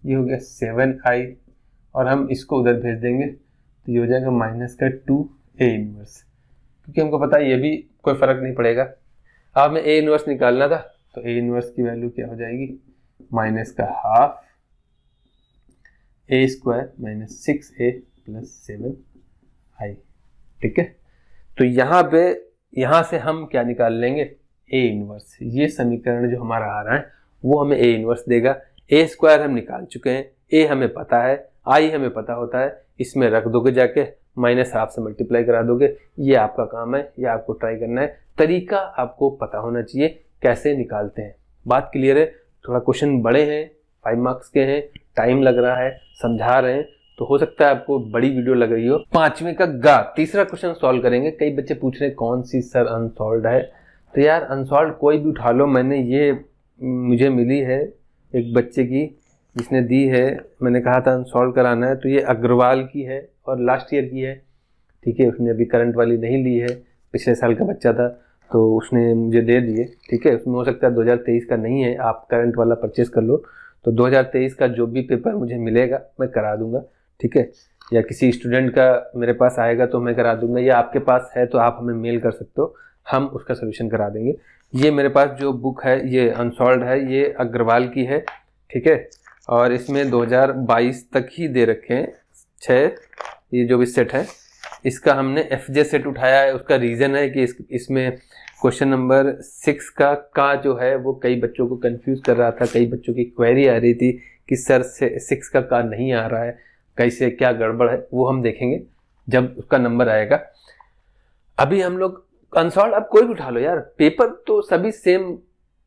ये हो गया 7i, और हम इसको उधर भेज देंगे तो ये हो जाएगा माइनस का 2a इनवर्स, क्योंकि हमको पता है ये भी कोई फर्क नहीं पड़ेगा। अब हमें ए इनवर्स निकालना था, तो ए इनवर्स की वैल्यू क्या हो जाएगी, माइनस का half A square minus 6a plus 7i। ठीक है, तो यहाँ से हम क्या निकाल लेंगे, ए इनवर्स। ये समीकरण जो हमारा आ रहा है वो हमें ए इनवर्स देगा। ए स्क्वायर हम निकाल चुके हैं, ए हमें पता है, आई हमें पता होता है, इसमें रख दोगे जाके, माइनस हाफ से मल्टीप्लाई करा दोगे। ये आपका काम है, ये आपको ट्राई करना है, तरीका आपको पता होना चाहिए कैसे निकालते हैं। बात क्लियर है? थोड़ा क्वेश्चन बड़े हैं, 5 मार्क्स के हैं, टाइम लग रहा है, समझा रहे हैं, तो हो सकता है आपको बड़ी वीडियो लग रही हो। 5वें का गा तीसरा क्वेश्चन सॉल्व करेंगे। कई बच्चे पूछ रहे हैं कौन सी सर अनसॉल्व है, तो यार अनसॉल्व कोई भी उठा लो। मुझे मिली है एक बच्चे की जिसने दी है, मैंने कहा था सॉल्व कराना है, तो ये अग्रवाल की है और लास्ट ईयर की है, ठीक है। उसने अभी करंट वाली नहीं ली है, पिछले साल का बच्चा था तो उसने मुझे दे दिए, ठीक है। उसमें हो सकता है 2023 का नहीं है, आप करंट वाला परचेस कर लो, तो 2023 का जो भी पेपर मुझे मिलेगा मैं करा दूंगा, ठीक है। या किसी स्टूडेंट का मेरे पास आएगा तो मैं करा दूंगा, या आपके पास है तो आप हमें मेल कर सकते हो, हम उसका सोल्यूशन करा देंगे। ये मेरे पास जो बुक है ये अनसॉल्व्ड है, ये अग्रवाल की है, ठीक है। और इसमें 2022 तक ही दे रखे हैं 6, ये जो भी सेट है इसका हमने FJ सेट उठाया है। उसका रीज़न है कि इसमें क्वेश्चन नंबर 6 का जो है वो कई बच्चों को कंफ्यूज कर रहा था, कई बच्चों की क्वेरी आ रही थी कि सर से 6 का नहीं आ रहा है, कैसे क्या गड़बड़ है, वो हम देखेंगे जब उसका नंबर आएगा। अभी हम लोग अनसॉल्व, अब कोई भी उठा लो यार, पेपर तो सभी सेम,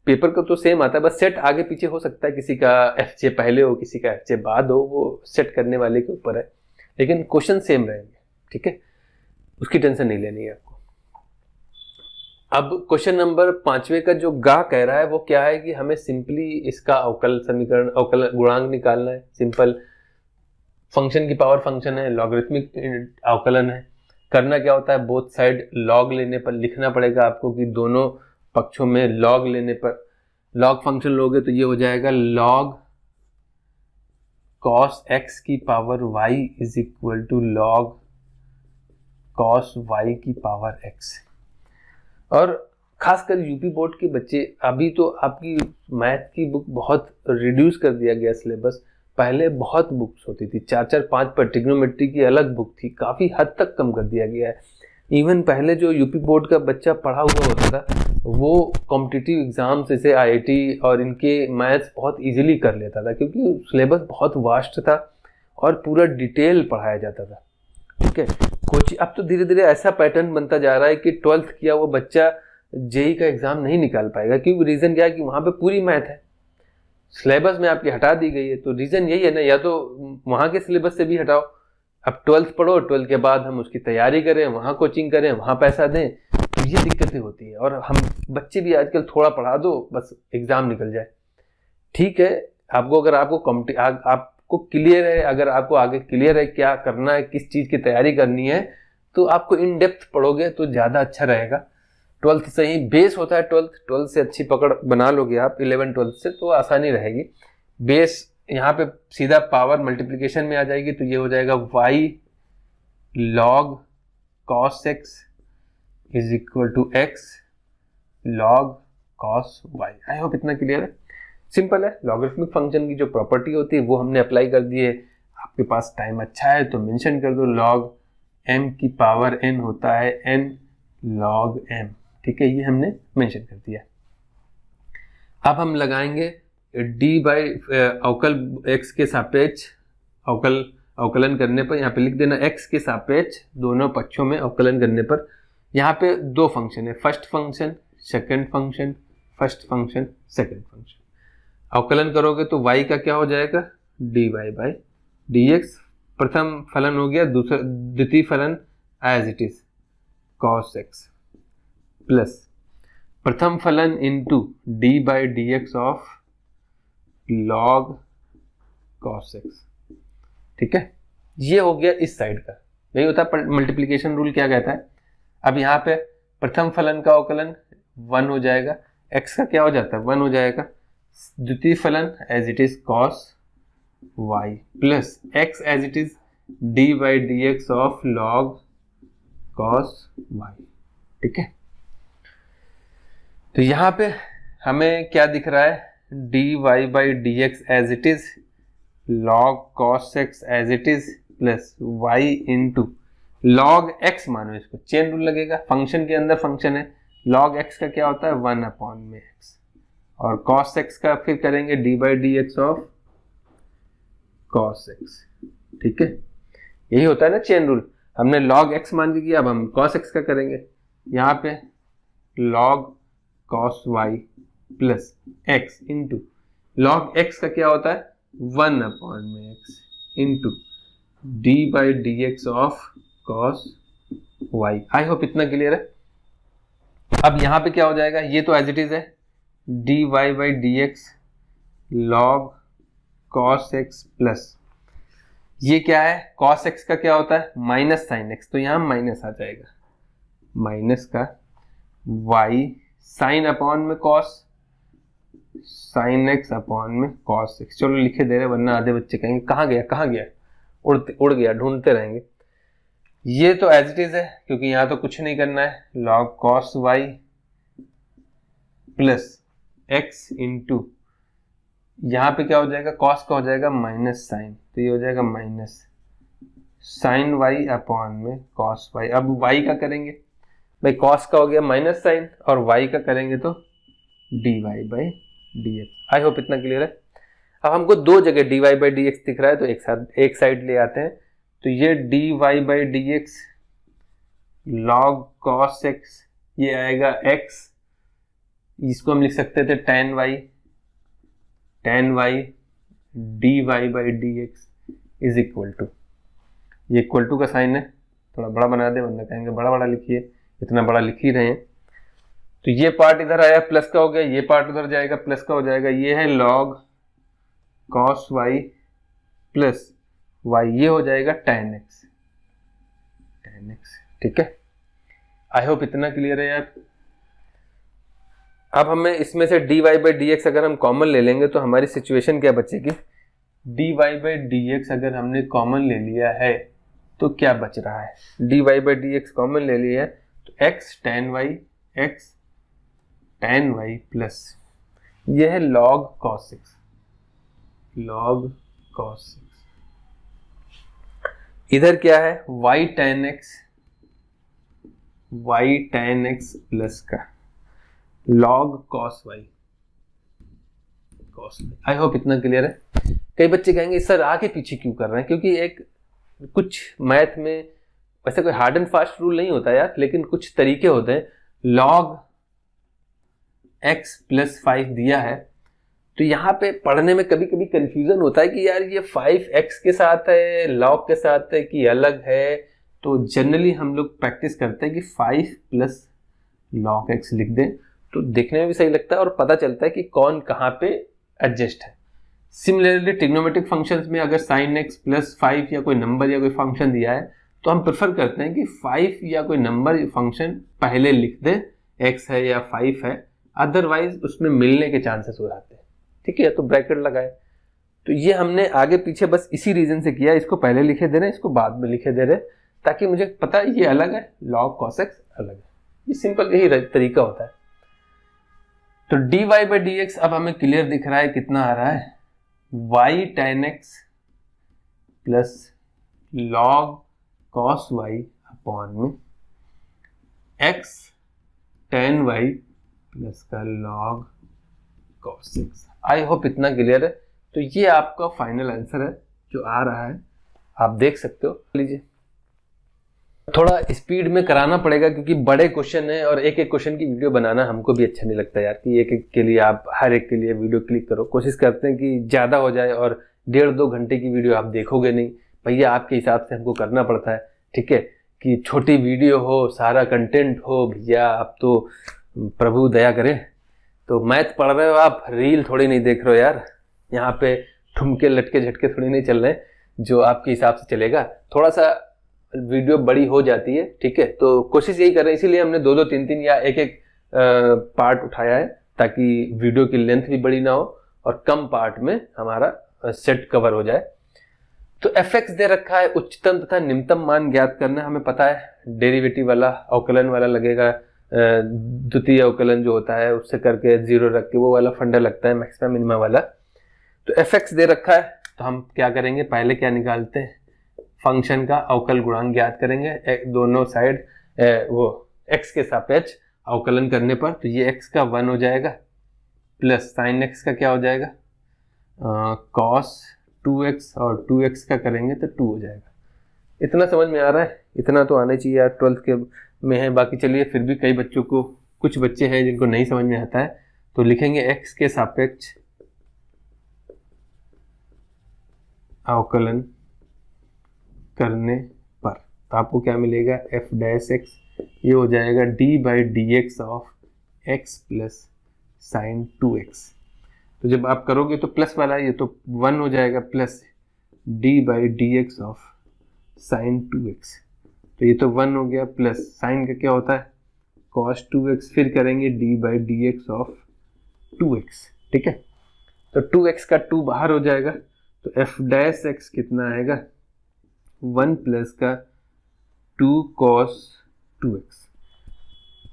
पेपर का तो सेम आता है, बस सेट आगे पीछे हो सकता है, किसी का FJ पहले हो किसी का FJ बाद हो, वो सेट करने वाले के ऊपर है, लेकिन क्वेश्चन सेम रहेंगे, ठीक है। उसकी टेंशन नहीं लेनी है आपको। अब क्वेश्चन नंबर 5वें का जो गा कह रहा है वो क्या है कि हमें सिंपली इसका अवकल समीकरण, अवकल गुणांक निकालना है। सिंपल फंक्शन की पावर फंक्शन है, लॉगरिथमिक अवकलन है। करना क्या होता है, बोथ साइड लॉग लेने पर लिखना पड़ेगा आपको कि दोनों पक्षों में लॉग लेने पर, लॉग फंक्शन लोगे तो ये हो जाएगा लॉग cos x की power y is equal to log cos y की पावर x। और खासकर यूपी बोर्ड के बच्चे, अभी तो आपकी मैथ की बुक बहुत रिड्यूस कर दिया गया सिलेबस, पहले बहुत बुक्स होती थी, 4-4-5 पर ट्रिग्नोमेट्री की अलग बुक थी, काफ़ी हद तक कम कर दिया गया है। इवन पहले जो यूपी बोर्ड का बच्चा पढ़ा हुआ होता था वो कॉम्पिटिटिव एग्जाम जैसे IIT और इनके मैथ्स बहुत इजीली कर लेता था, क्योंकि सिलेबस बहुत वास्ट था और पूरा डिटेल पढ़ाया जाता था, ठीक है। कोचिंग अब तो धीरे धीरे ऐसा पैटर्न बनता जा रहा है कि 12th किया वो बच्चा जेई का एग्जाम नहीं निकाल पाएगा, क्योंकि रीज़न क्या है कि वहाँ पे पूरी मैथ है, सिलेबस में आपकी हटा दी गई है। तो रीज़न यही है ना, या तो वहाँ के सिलेबस से भी हटाओ, अब 12th पढ़ो, 12th के बाद हम उसकी तैयारी करें, वहाँ कोचिंग करें, वहाँ पैसा दें, तो ये दिक्कतें होती हैं। और हम बच्चे भी आजकल थोड़ा पढ़ा दो बस एग्ज़ाम निकल जाए, ठीक है। आपको अगर आपको क्लियर है, अगर आपको आगे क्लियर है क्या करना है, किस चीज़ की तैयारी करनी है, तो आपको इन डेप्थ पढ़ोगे तो ज़्यादा अच्छा रहेगा। 12th से ही बेस होता है, 12th से अच्छी पकड़ बना लोगे आप 11-12 से तो आसानी रहेगी। बेस यहाँ पे सीधा पावर मल्टीप्लिकेशन में आ जाएगी, तो ये हो जाएगा y log cos x is equal to x log cos y। I hope इतना क्लियर है, सिंपल है। लॉगरिथमिक फंक्शन की जो प्रॉपर्टी होती है वो हमने अप्लाई कर दी है। आपके पास टाइम अच्छा है तो मेंशन कर दो, log m की पावर n होता है n log m, ठीक है, ये हमने मेंशन कर दिया। अब हम लगाएंगे d बाई अवकल x के सापेक्ष अवकलन करने पर, यहाँ पे लिख देना x के सापेक्ष दोनों पक्षों में अवकलन करने पर। यहाँ पे दो फंक्शन है, first function second function, first function second function. अवकलन करोगे तो y का क्या हो जाएगा, dy बाई dx। प्रथम फलन हो गया, दूसरा द्वितीय फलन as it is cos x plus प्रथम फलन into d by dx of log cos x, ठीक है। ये हो गया इस साइड का, यही होता है मल्टीप्लिकेशन रूल। क्या कहता है, अब यहाँ पे प्रथम फलन का अवकलन 1 हो जाएगा, x का क्या हो जाता है 1 हो जाएगा, द्वितीय फलन as it is cos y plus x as it is d by dx of log cos y, ठीक है। तो यहाँ पे हमें क्या दिख रहा है, dy by dx as it is log cos x as it is plus y into log x, मानो इसको चेन रूल लगेगा, फंक्शन के अंदर फंक्शन है, log x का क्या होता है 1/x, और cos x का फिर करेंगे d by dx of cos x, ठीक है। यही होता है ना चेन रूल, हमने log x मान के किया, अब हम cos x का करेंगे। यहाँ पे log cos y plus x into log x का क्या होता है 1/x into d by dx of cos y। I hope इतना क्लियर है। अब यहाँ पे क्या हो जाएगा, ये तो एज इट इज है, dy by dx log cos x plus, ये क्या है, cos x का क्या होता है माइनस साइन x, तो यहाँ माइनस आ जाएगा, माइनस का y साइन अपॉन में cos, साइन x अपॉन में cos x। चलो लिखे दे रहे वरना आधे बच्चे कहेंगे कहाँ गया, उड़ गया, ढूंढते रहेंगे। ये तो एज इट इज है क्योंकि यहाँ तो कुछ नहीं करना है, log cos y plus x into, यहाँ पे क्या हो जाएगा, cos का हो जाएगा माइनस साइन, तो ये हो जाएगा माइनस साइन y अपॉन में cos y। अब y का करेंगे भाई, cos का हो गया माइनस साइन और y का करेंगे तो dy by dx। I hope इतना क्लियर है। अब हमको दो जगह dy बाई dx दिख रहा है तो एक साइड ले आते हैं, तो ये dy by dx log cos x, ये आएगा x, इसको हम लिख सकते थे tan y dy by dx is equal to, ये इक्वल टू का साइन है, थोड़ा बड़ा बना दे वरना कहेंगे बड़ा बड़ा लिखिए, इतना बड़ा लिख ही रहे हैं। तो ये पार्ट इधर आया प्लस का हो गया, ये पार्ट उधर जाएगा प्लस का हो जाएगा, ये है log cos y plus y, ये हो जाएगा tan x, ठीक है। आई होप इतना क्लियर है यार। अब हमें इसमें से dy बाई dx अगर हम कॉमन ले लेंगे तो हमारी सिचुएशन क्या बचेगी, dy बाई dx अगर हमने कॉमन ले लिया है तो क्या बच रहा है, dy बाई dx कॉमन ले लिया है तो x tan y प्लस ये है log cos x, इधर क्या है y tan x प्लस का log cos y। I hope इतना क्लियर है। कई बच्चे कहेंगे सर आगे पीछे क्यों कर रहे हैं, क्योंकि एक कुछ मैथ में वैसे कोई हार्ड एंड फास्ट रूल नहीं होता यार, लेकिन कुछ तरीके होते हैं। log x प्लस 5 दिया है तो यहाँ पे पढ़ने में कभी कभी कंफ्यूजन होता है कि यार ये 5x के साथ है, log के साथ है कि अलग है। तो जनरली हम लोग प्रैक्टिस करते हैं कि 5 प्लस log x लिख दें तो देखने में भी सही लगता है और पता चलता है कि कौन कहाँ पे एडजस्ट है। सिमिलरली ट्रिग्नोमेट्रिक फंक्शंस में अगर sin x प्लस 5 या कोई नंबर या कोई फंक्शन दिया है तो हम प्रेफर करते हैं कि 5 या कोई नंबर फंक्शन पहले लिख दें, x है या 5 है, अदरवाइज उसमें मिलने के चांसेस हो जाते हैं, ठीक है। तो ब्रैकेट लगाए, तो ये हमने आगे पीछे बस इसी रीजन से किया, इसको पहले लिखे दे रहे हैं, इसको बाद में लिखे दे रहे हैं, ताकि मुझे पता है ये अलग है, log cos x अलग है। ये सिंपल यही तरीका होता है। तो dy बाई dx अब हमें क्लियर दिख रहा है, कितना आ रहा है y tan x plus log cos y upon में x tan y प्लस का log cos x। आई होप इतना क्लियर है। तो ये आपका फाइनल आंसर है जो आ रहा है, आप देख सकते हो। लीजिए थोड़ा स्पीड में कराना पड़ेगा क्योंकि बड़े क्वेश्चन है और एक एक क्वेश्चन की वीडियो बनाना हमको भी अच्छा नहीं लगता यार, कि एक एक के लिए आप हर एक के लिए वीडियो क्लिक करो। कोशिश करते हैं कि ज़्यादा हो जाए और 1.5-2 घंटे की वीडियो आप देखोगे नहीं भैया, आपके हिसाब से हमको करना पड़ता है, ठीक है, कि छोटी वीडियो हो, सारा कंटेंट हो। भैया आप तो प्रभु दया करे। तो मैथ पढ़ रहे हो आप, रील थोड़ी नहीं देख रहे हो यार, यहाँ पे ठुमके लटके झटके थोड़ी नहीं चल रहे जो आपके हिसाब से चलेगा। थोड़ा सा वीडियो बड़ी हो जाती है, ठीक है, तो कोशिश यही कर रहे हैं, इसीलिए हमने 2-2 3-3 या एक पार्ट उठाया है ताकि वीडियो की लेंथ भी बड़ी ना हो और कम पार्ट में हमारा सेट कवर हो जाए। तो fx दे रखा है, उच्चतम तथा निम्नतम मान ज्ञात करना हमें पता है, डेरिवेटिव वाला अवकलन वाला लगेगा, द्वितीय अवकलन जो होता है उससे करके 0 रख के वो वाला फंडा लगता है, मैक्सिमम मिनिमम वाला। तो fx दे रखा है तो हम क्या करेंगे, पहले क्या निकालते हैं, फंक्शन का अवकल गुणांक ज्ञात करेंगे, दोनों साइड वो x के सापेक्ष अवकलन करने पर। तो ये x का 1 हो जाएगा प्लस साइन x का क्या हो जाएगा cos 2x, और 2x का करेंगे तो 2 हो जाएगा। इतना समझ में आ रहा है, इतना तो आना चाहिए यार, 12th के में है। बाकी चलिए फिर भी कई बच्चों को, कुछ बच्चे हैं जिनको नहीं समझ में आता है, तो लिखेंगे x के सापेक्ष अवकलन करने पर, तो आपको क्या मिलेगा f डैश x, ये हो जाएगा d by D x of x plus sign 2x। तो जब आप करोगे तो प्लस वाला ये तो 1 हो जाएगा plus d/dx of sine 2x, तो ये तो 1 हो गया प्लस साइन का क्या होता है cos 2x, फिर करेंगे d/dx ऑफ 2x, ठीक है। तो 2x का 2 बाहर हो जाएगा, तो f' कितना आएगा 1 प्लस का 2 cos 2x।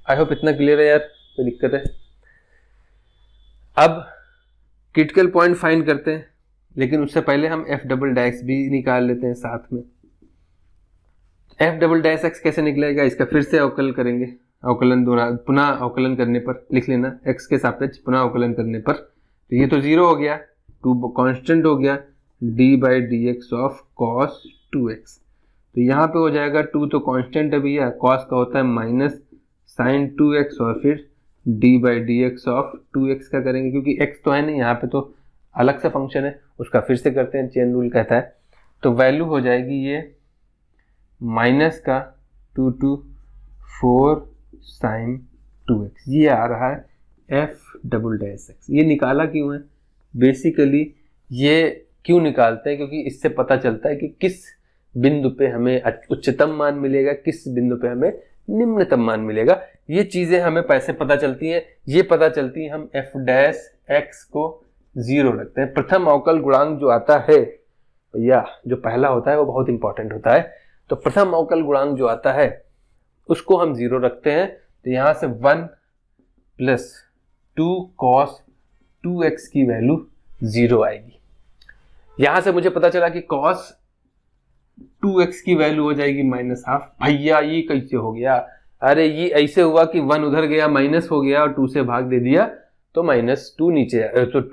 आई होप इतना क्लियर है यार, कोई दिक्कत है? अब क्रिटिकल पॉइंट फाइंड करते हैं, लेकिन उससे पहले हम f" भी निकाल लेते हैं साथ में। f" कैसे निकलेगा, इसका फिर से अवकलन करेंगे, अवकलन पुनः अवकलन करने पर लिख लेना, x के सापेक्ष पुनः अवकलन करने पर, तो ये तो 0 हो गया, 2 कांस्टेंट हो गया, d/dx ऑफ cos 2x, तो यहाँ पे हो जाएगा 2 तो कांस्टेंट है भैया, cos का होता है माइनस साइन 2x, और फिर d/dx ऑफ 2x का करेंगे, क्योंकि x तो है नहीं यहाँ पे, तो अलग से फंक्शन है, उसका फिर से करते हैं, चेन रूल कहता है। तो वैल्यू हो जाएगी ये माइनस का 2 to 4 साइन 2x, ये आ रहा है f''x। ये निकाला क्यों है, बेसिकली ये क्यों निकालते हैं, क्योंकि इससे पता चलता है कि किस बिंदु पे हमें उच्चतम मान मिलेगा, किस बिंदु पे हमें निम्नतम मान मिलेगा। ये चीजें हमें पैसे पता चलती हैं, ये पता चलती है हम f' को 0 रखते हैं। प्रथम अवकल गुणांक जो आता है या जो पहला होता है वो बहुत इंपॉर्टेंट होता है, तो प्रथम अवकल गुणांक जो आता है उसको हम 0 रखते हैं, तो यहां से 1 प्लस 2 cos 2x की वैल्यू 0 आएगी। यहां से मुझे पता चला कि cos 2x की वैल्यू हो जाएगी -½ भैया ये कैसे हो गया, अरे ये ऐसे हुआ कि 1 उधर गया माइनस हो गया और 2 से भाग दे दिया तो -2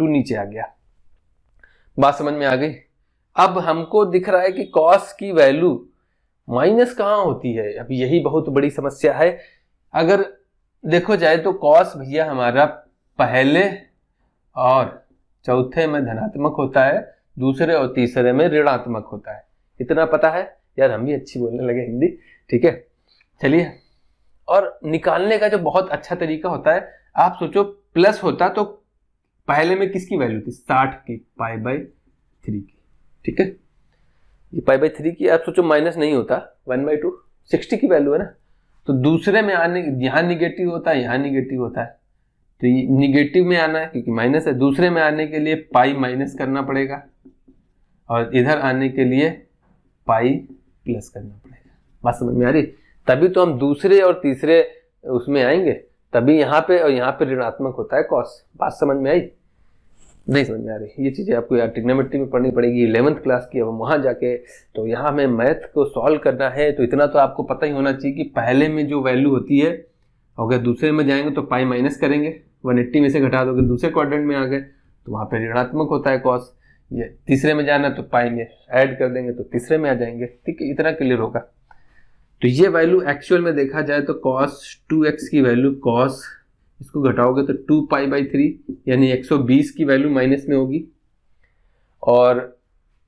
नीचे आ गया। बात समझ में आ गई? अब हमको दिख रहा है कि cos की वैल्यू माइनस कहाँ होती है, अब यही बहुत बड़ी समस्या है। अगर देखो जाए तो cos भैया हमारा पहले और चौथे में धनात्मक होता है, दूसरे और तीसरे में ऋणात्मक होता है, इतना पता है यार, हम भी अच्छी बोलने लगे हिंदी, ठीक है। चलिए, और निकालने का जो बहुत अच्छा तरीका होता है, आप सोचो प्लस होता तो पहले में किसकी वैल्यू थी 60 की, π/3 की, ठीक है। ये π/3 की आप सोचो माइनस नहीं होता, 1/2 60 की वैल्यू है ना, तो दूसरे में आने यहाँ निगेटिव होता है, यहाँ निगेटिव होता है, तो ये निगेटिव में आना है क्योंकि माइनस है, दूसरे में आने के लिए पाई माइनस करना पड़ेगा और इधर आने के लिए पाई प्लस करना पड़ेगा। बात समझ में आ रही? तभी तो हम दूसरे और तीसरे उसमें आएंगे, तभी यहाँ पे और यहाँ पे ऋणात्मक होता है कॉस। बात समझ में आई? नहीं समझ में आ रही? ये चीजें आपको यार ट्रिग्नोमेट्री में पढ़नी पड़ेगी, 11th क्लास की। अब वहां जाके तो यहाँ हमें मैथ को सॉल्व करना है, तो इतना तो आपको पता ही होना चाहिए कि पहले में जो वैल्यू होती है, अगर दूसरे में जाएंगे तो पाई माइनस करेंगे, 180 में से घटा दोगे, दूसरे क्वाड्रेंट में आ गए तो वहां पे ऋणात्मक होता है कॉस। ये तीसरे में जाना तो पाई में ऐड कर देंगे तो तीसरे में आ जाएंगे, ठीक है। इतना क्लियर होगा। तो ये वैल्यू एक्चुअल में देखा जाए तो cos 2x की वैल्यू cos, इसको घटाओगे तो 2π/3 यानी 120 की वैल्यू माइनस में होगी, और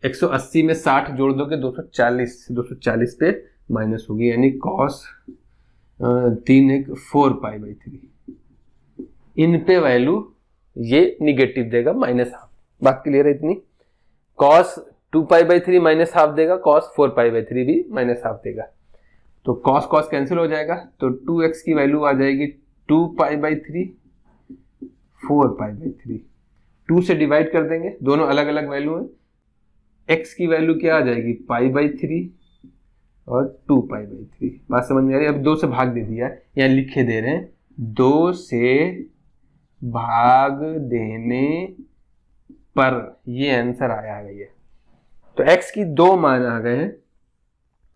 180 में 60 जोड़ दोगे 240 पे माइनस होगी, यानी cos 4π/3। इन पे वैल्यू ये निगेटिव देगा -½ बात क्लियर है इतनी? cos 2π/3 -½ देगा, cos 4π/3 भी -½ देगा, तो cos कैंसिल हो जाएगा, तो 2x की वैल्यू आ जाएगी 2π/3 4π/3, 2 से डिवाइड कर देंगे, दोनों अलग अलग वैल्यू है। x की वैल्यू क्या आ जाएगी π/3 और 2π/3। बात समझ में आ रही है? अब 2 से भाग दे दिया, यहाँ लिखे दे रहे हैं 2 से भाग देने पर ये आंसर आया है। ये तो x की 2 मान आ गए हैं,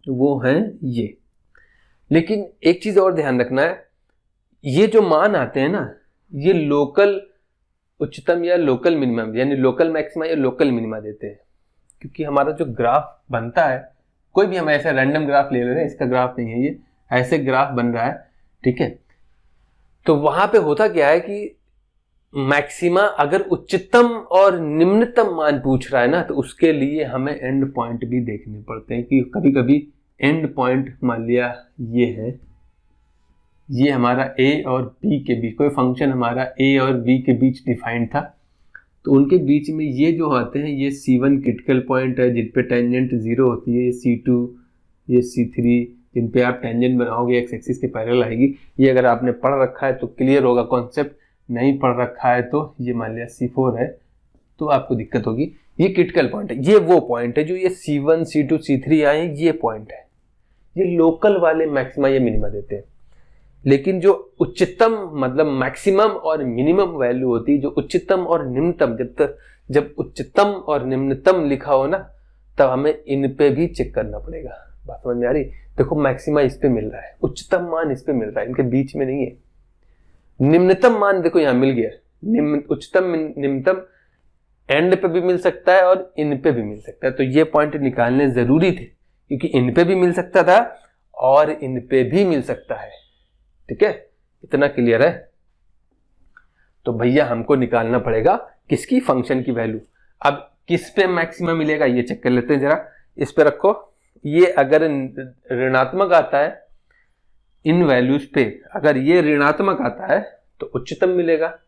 वो है ये। लेकिन एक चीज और ध्यान रखना है, ये जो मान आते हैं ना, ये लोकल उच्चतम या लोकल मिनिमम, यानी लोकल मैक्सिमा या लोकल मिनिमा देते हैं, क्योंकि हमारा जो ग्राफ बनता है, कोई भी हम ऐसा रैंडम ग्राफ ले रहे हैं, इसका ग्राफ नहीं है, ये ऐसे ग्राफ बन रहा है, ठीक है। तो वहां पे होता क्या है कि मैक्सिमा अगर उच्चतम और निम्नतम मान पूछ रहा है ना, तो उसके लिए हमें एंड पॉइंट भी देखने पड़ते हैं, कि कभी कभी एंड पॉइंट मान लिया ये है, ये हमारा a और b के बीच, कोई फंक्शन हमारा a और b के बीच डिफाइंड था, तो तो उनके बीच में ये जो आते हैं ये C1 क्रिटिकल पॉइंट है जिन पे टेंजेंट 0 होती है, ये C2, ये C3 जिन पे आप टेंजेंट बनाओगे एक्स एक्सिस के पैरेलल आएगी। ये अगर आपने पढ़ रखा है तो क्लियर होगा कॉन्सेप्ट, नहीं पढ़ रखा है तो ये मान लिया C4 है तो आपको दिक्कत होगी। ये क्रिटिकल पॉइंट है, ये वो पॉइंट है जो ये C1 C2 C3 आए, ये पॉइंट है, ये लोकल वाले मैक्सिमा या मिनिमा देते हैं। लेकिन जो उच्चतम मतलब मैक्सिमम और मिनिमम वैल्यू होती है, जो उच्चतम और निम्नतम, जब उच्चतम और निम्नतम लिखा हो ना तब हमें इन पे भी चेक करना पड़ेगा। बात समझ में आ रही? देखो मैक्सिमा इस पे मिल रहा है, उच्चतम मान इस पे मिल रहा है, इनके बीच में नहीं है। निम्नतम मान देखो यहाँ मिल गया, उच्चतम निम्नतम एंड पे भी मिल सकता है और इन पे भी मिल सकता है। तो ये पॉइंट निकालने जरूरी थे क्योंकि इन पे भी मिल सकता था और इन पे भी मिल सकता है। ठीक है, इतना क्लियर है? तो भैया हमको निकालना पड़ेगा किसकी, फंक्शन की वैल्यू। अब किस पे मैक्सिमम मिलेगा ये चेक कर लेते हैं जरा। इस पे रखो, ये अगर ऋणात्मक आता है इन वैल्यूज पे, अगर ये ऋणात्मक आता है तो उच्चतम मिलेगा,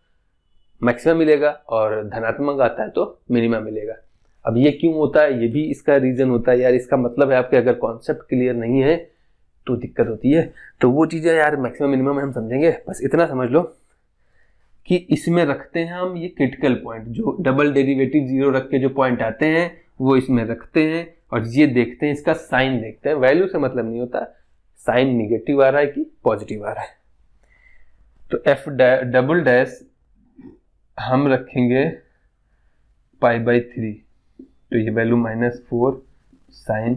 मैक्सिमम मिलेगा, और धनात्मक आता है तो मिनिमम मिलेगा। अब ये क्यों होता है, ये भी इसका रीजन होता है यार। इसका मतलब है आपके अगर कॉन्सेप्ट क्लियर नहीं है तो दिक्कत होती है। तो वो चीजें यार मैक्सिमम मिनिमम हम समझेंगे, बस इतना समझ लो कि इसमें रखते हैं हम ये क्रिटिकल पॉइंट, जो डबल डेरिवेटिव 0 रख के जो पॉइंट आते हैं वो इसमें रखते हैं और ये देखते हैं, इसका साइन देखते हैं। वैल्यू से मतलब नहीं होता, साइन निगेटिव आ रहा है कि पॉजिटिव आ रहा है। तो एफ डबल डैश हम रखेंगे π/3, तो ये वैल्यू -4 sin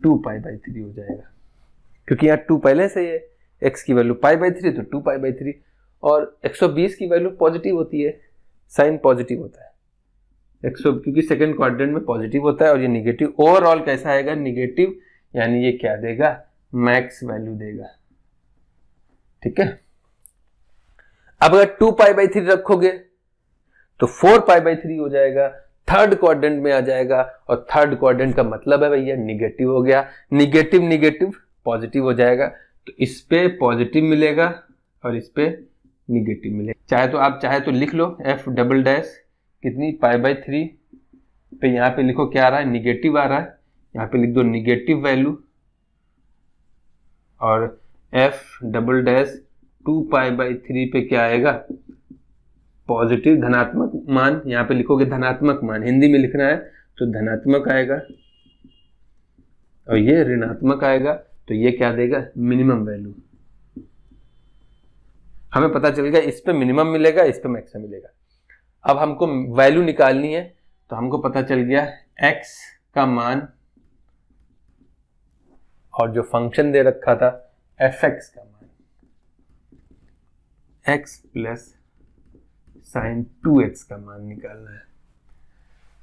2π/3 हो जाएगा, क्योंकि यहाँ 2 पहले से है, x की वैल्यू π/3 तो 2π/3, और 120 की वैल्यू पॉजिटिव होती है, साइन पॉजिटिव होता है 100, क्योंकि सेकंड क्वाड्रेंट में पॉजिटिव होता है। और ये निगेटिव, ओवरऑल कैसा आएगा, निगेटिव, यानी ये क्या देगा, मैक्स वैल्यू देगा। ठीक है, अब अगर 2π/3 रखोगे तो 4π/3 हो जाएगा, थर्ड क्वाड्रेंट में आ जाएगा, और थर्ड क्वाड्रेंट का मतलब है भैया निगेटिव हो गया, निगेटिव निगेटिव पॉजिटिव हो जाएगा। तो इस पे पॉजिटिव मिलेगा और इस पे निगेटिव मिलेगा। चाहे तो लिख लो एफ डबल डैश कितनी, π/3 पे यहाँ पे लिखो क्या आ रहा है, निगेटिव आ रहा है, यहाँ पे लिख दो निगेटिव वैल्यू, और एफ डबल डैश 2π/3 पे क्या आएगा, पॉजिटिव धनात्मक मान। यहाँ पे लिखोगे धनात्मक मान, हिंदी में लिखना है तो धनात्मक आएगा, और ये ऋणात्मक आएगा, तो ये क्या देगा, मिनिमम वैल्यू। हमें पता चल गया इस पे मिनिमम मिलेगा, इस पे मैक्सिमम मिलेगा। अब हमको वैल्यू निकालनी है, तो हमको पता चल गया x का मान और जो फंक्शन दे रखा था fx का मान, x प्लस sin 2x का मान निकालना है।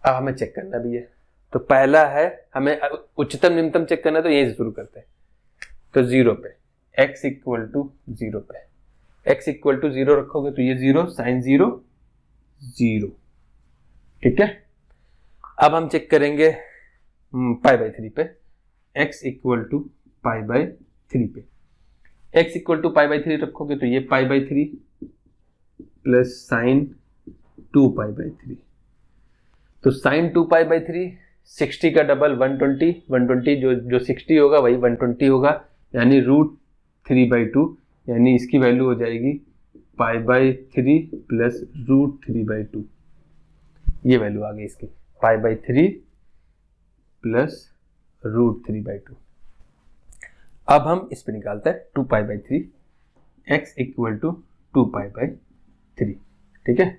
अब हमें चेक करना भी है, तो पहला है हमें उच्चतम निम्नतम चेक करना है, तो यहीं से शुरू करते हैं। तो 0 पे x इक्वल टू 0 पे x इक्वल टू 0 रखोगे तो ये 0, sin 0 0। ठीक है, अब हम चेक करेंगे π/3 पे, x इक्वल टू π/3 पे, x इक्वल टू π/3 रखोगे तो ये π/3 प्लस साइन 2π/3। तो साइन 2π/3 60 का डबल 120, जो 60 होगा वही 120 होगा, यानी √3/2, यानी इसकी वैल्यू हो जाएगी π/3 प्लस √3/2। ये वैल्यू आ गई इसकी, π/3 प्लस √3/2। अब हम इस पे निकालते हैं 2π/3, x इक्वल टू 2π/3। ठीक है,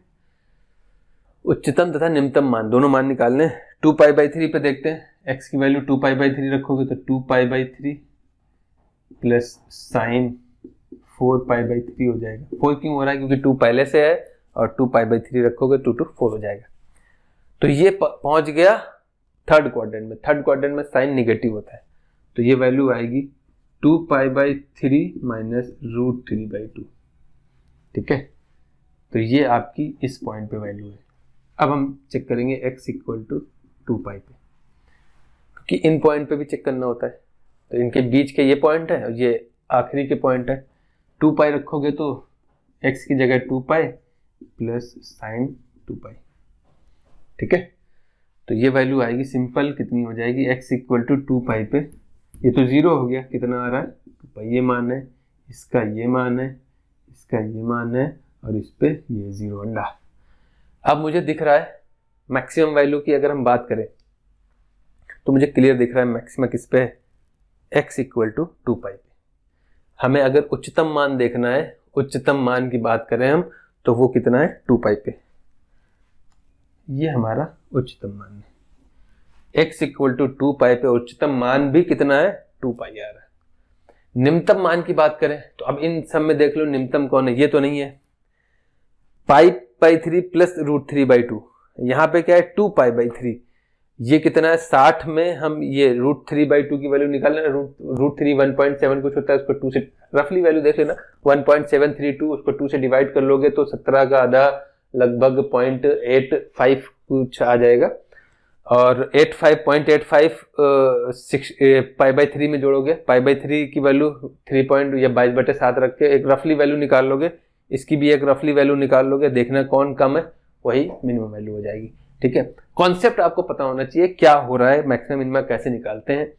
उच्चतम तथा निम्नतम मान दोनों मान निकालने। 2π/3 पे देखते हैं, x की वैल्यू 2π/3 रखोगे तो 2π/3 प्लस साइन 4π/3 हो जाएगा। 4 क्यों हो रहा है, क्योंकि 2 पहले से है, और 2π/3 रखोगे 2 to 4 हो जाएगा। तो ये पहुंच गया थर्ड क्वाड्रेंट में। थर्ड क्वाड्रेंट में साइन निगेटिव होता है, तो ये वैल्यू आएगी 2π/3 माइनस √3/2। ठीक है, तो ये आपकी इस पॉइंट पे वैल्यू है। अब हम चेक करेंगे x इक्वल टू 2π पे, क्योंकि इन पॉइंट पे भी चेक करना होता है। तो इनके बीच के ये पॉइंट है और ये आखिरी के पॉइंट है। 2π रखोगे तो x की जगह 2π प्लस साइन 2π। ठीक है। तो ये वैल्यू आएगी सिंपल, कितनी हो जाएगी, x इक्वल टू 2 पाई पे, ये तो 0 हो गया, कितना आ रहा है 2 पाई, ये मान है, इसका ये मान है, इसका ये मान है, और इस पे ये 0 अंडा। अब मुझे दिख रहा है मैक्सिमम वैल्यू की अगर हम बात करें तो मुझे क्लियर दिख रहा है मैक्सिमम किस पे है, x इक्वल टू 2 पाई पे। हमें अगर उच्चतम मान देखना है, उच्चतम मान की बात करें हम, तो वो कितना है 2 पाई पे, ये हमारा उच्चतम मान है। x इक्वल टू 2 पाई पे उच्चतम मान भी कितना है 2 पाई आ रहा है। निम्नतम मान की बात करें तो अब इन सब में देख लो निम्नतम कौन है, ये तो नहीं है, pi by 3 plus root 3 by 2, यहाँ पे क्या है 2 पाई बाई 3, ये कितना है 60 में हम ये रूट 3 बाई 2 की वैल्यू निकाल लेना, रूट 3 1.7 कुछ होता है, उसको 2 से रफली वैल्यू देख लेना, 1.732 उसको 2 से डिवाइड कर लोगे तो 17 का आधा लगभग 0.85 कुछ आ जाएगा, और 85.85 पाई बाई 3 में जोड़ोगे, पाई बाई 3 की वैल्यू 3 पॉइंट या 22/7 रख के एक रफली वैल्यू निकाल लोगे, इसकी भी एक रफली वैल्यू निकाल लोगे, देखना कौन कम है वही मिनिमम वैल्यू हो जाएगी। ठीक है, कॉन्सेप्ट आपको पता होना चाहिए क्या हो रहा है, मैक्सिमम मिनिमम कैसे निकालते हैं।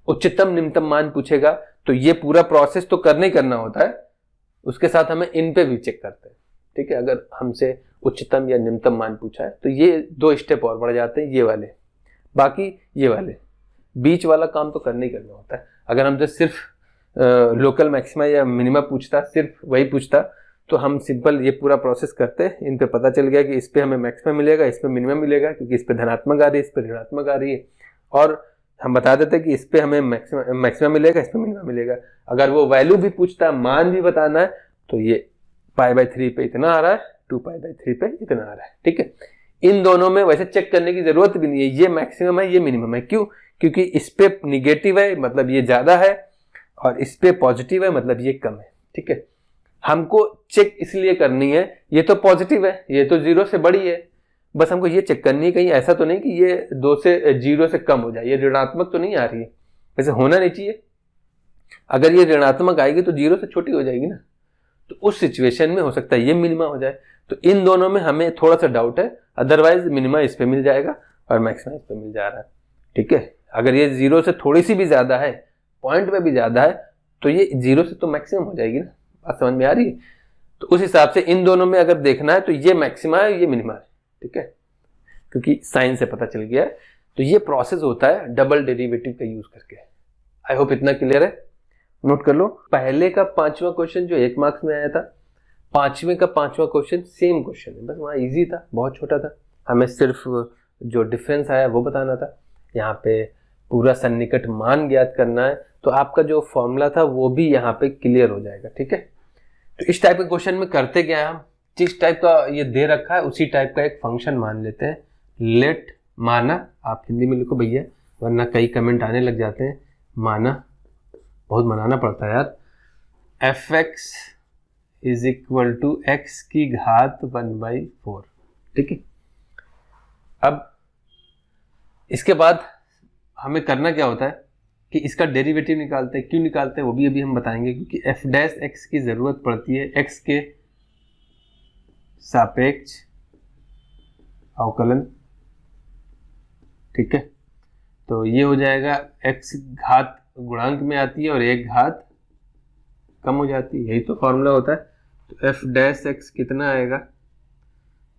उच्चतम निम्नतम मान पूछेगा तो ये पूरा प्रोसेस तो करना ही करना होता है, उसके साथ हमें इन पे भी चेक करते हैं। ठीक है, अगर हमसे उच्चतम या निम्नतम मान पूछा है तो ये 2 स्टेप और बढ़ जाते हैं ये वाले, बाकी ये वाले बीच वाला काम तो करना ही करना होता है। अगर हमसे सिर्फ लोकल मैक्सिमा या मिनिमा पूछता, सिर्फ वही पूछता, तो हम सिंपल ये पूरा प्रोसेस करते, इन पे पता चल गया कि इस पे हमें मैक्सिमम मिलेगा, इस पे मिनिमम मिलेगा, क्योंकि इस पे धनात्मक आ रही है, इस पे ऋणात्मक आ रही है, और हम बता देते कि इस पे हमें मैक्सिमम मिलेगा, इस पे मिनिमम मिलेगा। अगर वो वैल्यू भी पूछता है, मान भी बताना है, तो ये पाई बाई 3 पे इतना आ रहा है, 2 पाई बाई 3 पे इतना आ रहा है। ठीक है, इन दोनों में वैसे चेक करने की जरूरत भी नहीं है, ये मैक्सिमम है ये मिनिमम है, क्यों, क्योंकि इस पे निगेटिव है मतलब ये ज्यादा है, और इस पे पॉजिटिव है मतलब ये कम है। ठीक है, हमको चेक इसलिए करनी है, ये तो पॉजिटिव है, ये तो 0 से बड़ी है, बस हमको ये चेक करनी है कहीं ऐसा तो नहीं कि ये 2 से 0 से कम हो जाए, ये ऋणात्मक तो नहीं आ रही है, वैसे होना नहीं चाहिए। अगर ये ऋणात्मक आएगी तो 0 से छोटी हो जाएगी ना, तो उस सिचुएशन में हो सकता है ये मिनिमा हो जाए। तो इन दोनों में हमें थोड़ा सा डाउट है, अदरवाइज मिनिमा इस पे मिल जाएगा और मैक्सिमम इस पे मिल जा रहा है। ठीक है, अगर ये 0 से थोड़ी सी भी ज्यादा है, पॉइंट में भी ज्यादा है, तो ये 0 से तो मैक्सिमम हो जाएगी ना, बात समझ में आ रही है। तो उस हिसाब से इन दोनों में अगर देखना है तो ये मैक्सिमा है ये मिनिमा है। ठीक है, क्योंकि साइन से पता चल गया है। तो ये प्रोसेस होता है डबल डेरिवेटिव का यूज करके। आई होप इतना क्लियर है, नोट कर लो। पहले का 5वां क्वेश्चन जो 1 मार्क्स में आया था, 5वें का 5वां क्वेश्चन सेम क्वेश्चन है, बस वहाँ इजी था, बहुत छोटा था, हमें सिर्फ जो डिफरेंस आया वो बताना था। यहाँ पे पूरा सन्निकट मान ज्ञात करना है, तो आपका जो फॉर्मूला था वो भी यहाँ पे क्लियर हो जाएगा। ठीक है, तो इस टाइप के क्वेश्चन में करते क्या है, हम जिस टाइप का ये दे रखा है उसी टाइप का एक फंक्शन मान लेते हैं। लेट माना, आप हिंदी में लिखो भैया, वरना कई कमेंट आने लग जाते हैं, माना बहुत मनाना पड़ता है यार, fx is equal to x की घात 1/4। ठीक है, अब इसके बाद हमें करना क्या होता है कि इसका डेरिवेटिव निकालते हैं। क्यों निकालते हैं वो भी अभी हम बताएंगे, क्योंकि f डैश x की जरूरत पड़ती है x के सापेक्ष अवकलन। ठीक है, तो ये हो जाएगा x घात गुणांक में आती है और 1 घात कम हो जाती है, यही तो फॉर्मूला होता है। तो f डैश x कितना आएगा,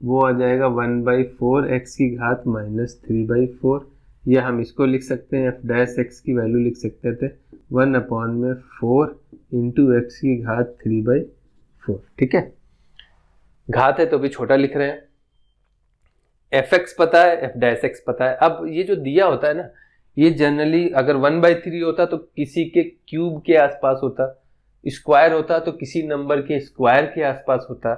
वो आ जाएगा 1/4 x की घात -3/4, या हम इसको लिख सकते हैं f डैश x की वैल्यू लिख सकते थे 1/4 इंटू x की घात 3/4। ठीक है, घात है तो भी छोटा लिख रहे हैं, fx पता है, f डैश x पता है। अब ये जो दिया होता है ना, ये जनरली अगर 1/3 होता तो किसी के क्यूब के आसपास होता, स्क्वायर होता तो किसी नंबर के स्क्वायर के आसपास होता।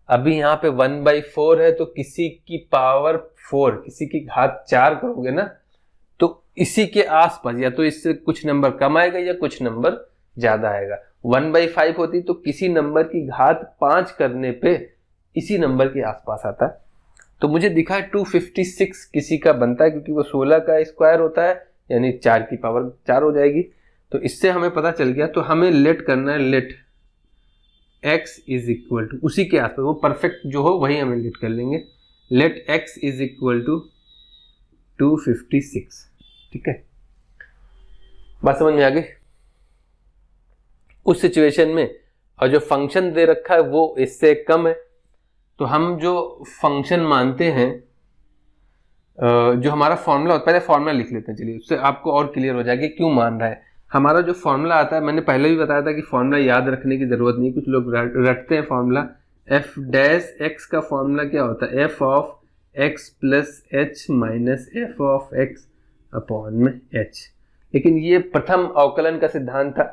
अभी यहाँ पे 1/4 है तो किसी की पावर 4, किसी की घात 4 करोगे ना, तो इसी के आसपास, या तो इससे कुछ नंबर कम आएगा या कुछ नंबर ज्यादा आएगा। 1/5 होती तो किसी नंबर की घात 5 करने पे इसी नंबर के आसपास आता है। तो मुझे दिखा है 256 किसी का बनता है, क्योंकि वो 16 का स्क्वायर होता है, यानी 4 की पावर 4 हो जाएगी। तो इससे हमें पता चल गया। तो हमें लेट करना है, let x is equal to उसी के आसपास, वो परफेक्ट जो हो वही हमें लेट कर लेंगे। Let x is equal to 256, ठीक है। बात समझ में आ गई। उस सिचुएशन में और जो फंक्शन दे रखा है वो इससे कम है, तो हम जो फंक्शन मानते हैं, जो हमारा फॉर्मूला होता है, पहले फॉर्मूला लिख लेते हैं, चलिए, उससे आपको और क्लियर हो जाएगा क्यों मान रहा है। हमारा जो फॉर्मूला आता है, मैंने पहले भी बताया था कि फॉर्मूला याद रखने की जरूरत नहीं, कुछ लोग रटते हैं फॉर्मूला। एफ डैश एक्स का फॉर्मूला क्या होता है? F of x plus H minus F of x upon में एच। लेकिन ये प्रथम अवकलन का सिद्धांत था,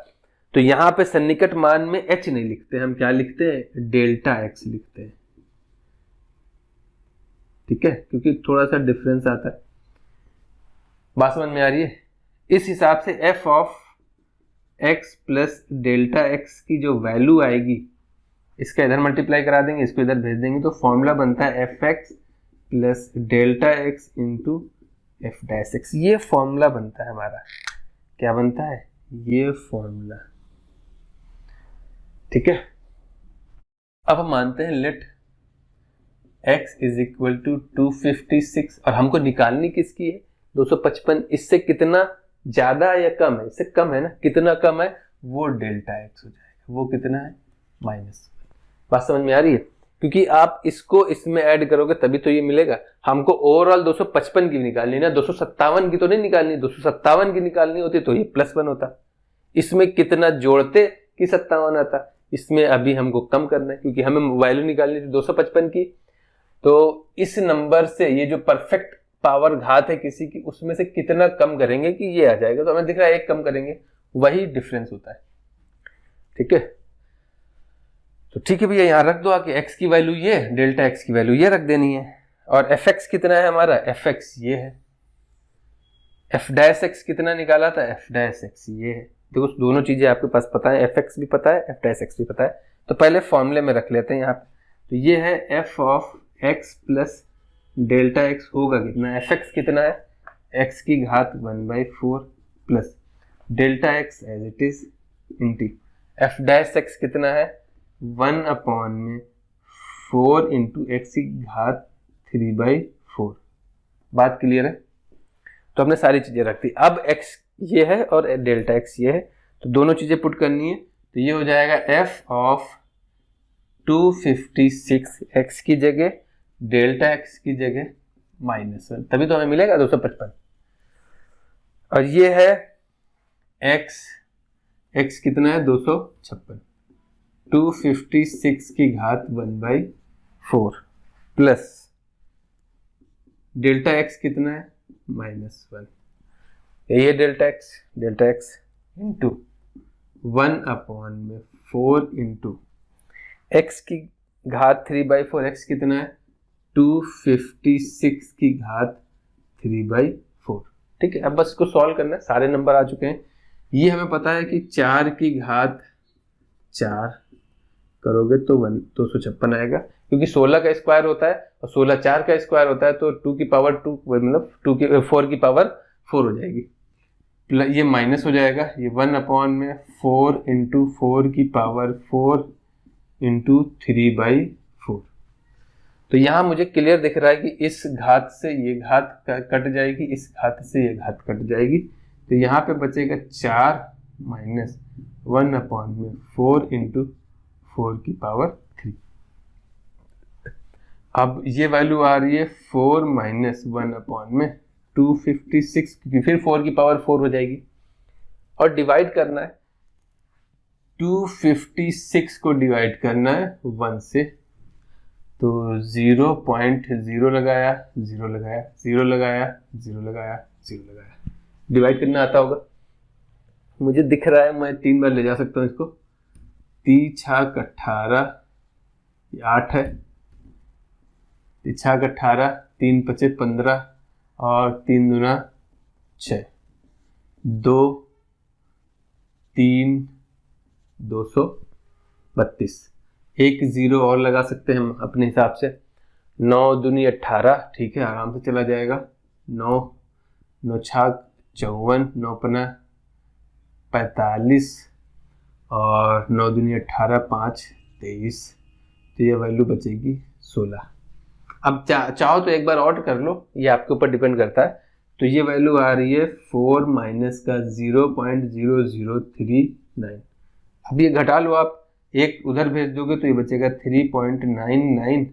तो यहां पे सन्निकट मान में एच नहीं लिखते, हम क्या लिखते हैं? डेल्टा एक्स लिखते हैं, ठीक है, क्योंकि थोड़ा सा डिफरेंस आता है। बात समझ में आ रही है? इस हिसाब से F of x plus delta x की जो वैल्यू आएगी, इसका इधर मल्टीप्लाई करा देंगे, इसको इधर भेज देंगे, तो फॉर्मूला बनता है F x plus delta x into F dash x. ये फॉर्मूला बनता है हमारा, क्या बनता है? ये फॉर्मूला, ठीक है। अब हम मानते हैं let x is equal to 256, और हमको निकालनी किसकी है? 255। इससे कितना ज्यादा या कम है? इससे कम है ना, कितना कम है? वो डेल्टा x हो जाएगा, वो कितना है? माइनस। बात समझ में आ रही है? क्योंकि आप इसको इसमें ऐड करोगे तभी तो ये मिलेगा। हमको ओवरऑल 255 की निकालनी ना, 257 की तो नहीं निकालनी। 257 की निकालनी होती तो ये +1 होता। इसमें कितना जोड़ते कि 57 आता, इसमें अभी हमको कम करना है, क्योंकि हमें वैल्यू निकालनी थी 255 की। तो इस नंबर से ये जो परफेक्ट पावर घात है किसी की, उसमें से कितना कम करेंगे कि ये आ जाएगा। तो हमें दिख रहा है 1 कम करेंगे, वही डिफरेंस होता है, ठीक है। तो ठीक है भैया, यहां रख दो आके x की वैल्यू ये, डेल्टा x की वैल्यू ये रख देनी है। और fx कितना है हमारा? fx ये है। f डैश x कितना निकाला था? f डैश x ये है। देखो दोनों चीजें आपके पास पता है, fx भी पता है, f डैश x भी पता है। तो पहले फॉर्मूले में रख लेते हैं यहाँ पे। तो ये है f of x plus delta x होगा कितना? fx कितना है? x की घात 1/4 plus delta x as it is into f dash x कितना है? 1/4 इंटू एक्स की घात 3/4। बात क्लियर है? तो हमने सारी चीजें रख दी। अब x ये है और डेल्टा x ये है, तो दोनों चीजें पुट करनी है। तो ये हो जाएगा f ऑफ 256 x की जगह, डेल्टा x की जगह -1, तभी तो हमें मिलेगा 255। और ये है x कितना है? 256। 256 की घात 1/4 प्लस डेल्टा x कितना है? -1। यही है delta x into 1/4 into x की घात 3/4। x कितना है? 256 की घात 3/4, ठीक है। अब बस इसको सॉल्व करना है, सारे नंबर आ चुके हैं। ये हमें पता है कि 4 की घात 4 करोगे तो 256 आएगा, क्योंकि 16 का स्क्वायर होता है और 16 4 का स्क्वायर होता है, तो 2 की पावर 2 मतलब 4 की पावर 4 हो जाएगी। ये माइनस हो जाएगा, ये 1/4 इंटू 4 की पावर 4 इंटू 3/4। तो यहाँ मुझे क्लियर दिख रहा है कि इस घात से ये घात कट जाएगी, इस घात से ये घात कट जाएगी, तो यहाँ पे बचेगा 4 माइनस 1/4 इंटू 4 की पावर 3। अब ये वैल्यू आ रही है 4 माइनस 1/256, क्योंकि फिर 4 की पावर 4 हो जाएगी। और डिवाइड करना है, 256 को डिवाइड करना है 1 से, तो 0.0 लगाया, 0 लगाया, 0 लगाया, 0 लगाया, 0 लगाया। डिवाइड करना आता होगा, मुझे दिख रहा है, मैं 3 बार ले जा सकता हूँ इसको। 3 छाक 18, 8 है, 3 छाक 18, 3 पचे 15 और 3 दूना 6, 2 3 232। एक 0 और लगा सकते हैं हम अपने हिसाब से। 9 दूनी 18, ठीक है, आराम से चला जाएगा। 9 9 छाक 54, 9 पना 45 और 9 दूनी 18, 5 23, तो ये वैल्यू बचेगी 16। अब चाहो तो एक बार और कर लो, ये आपके ऊपर डिपेंड करता है। तो ये वैल्यू आ रही है 4 माइनस का 0.0039। अब ये घटा लो आप, एक उधर भेज दोगे तो ये बचेगा 3.99,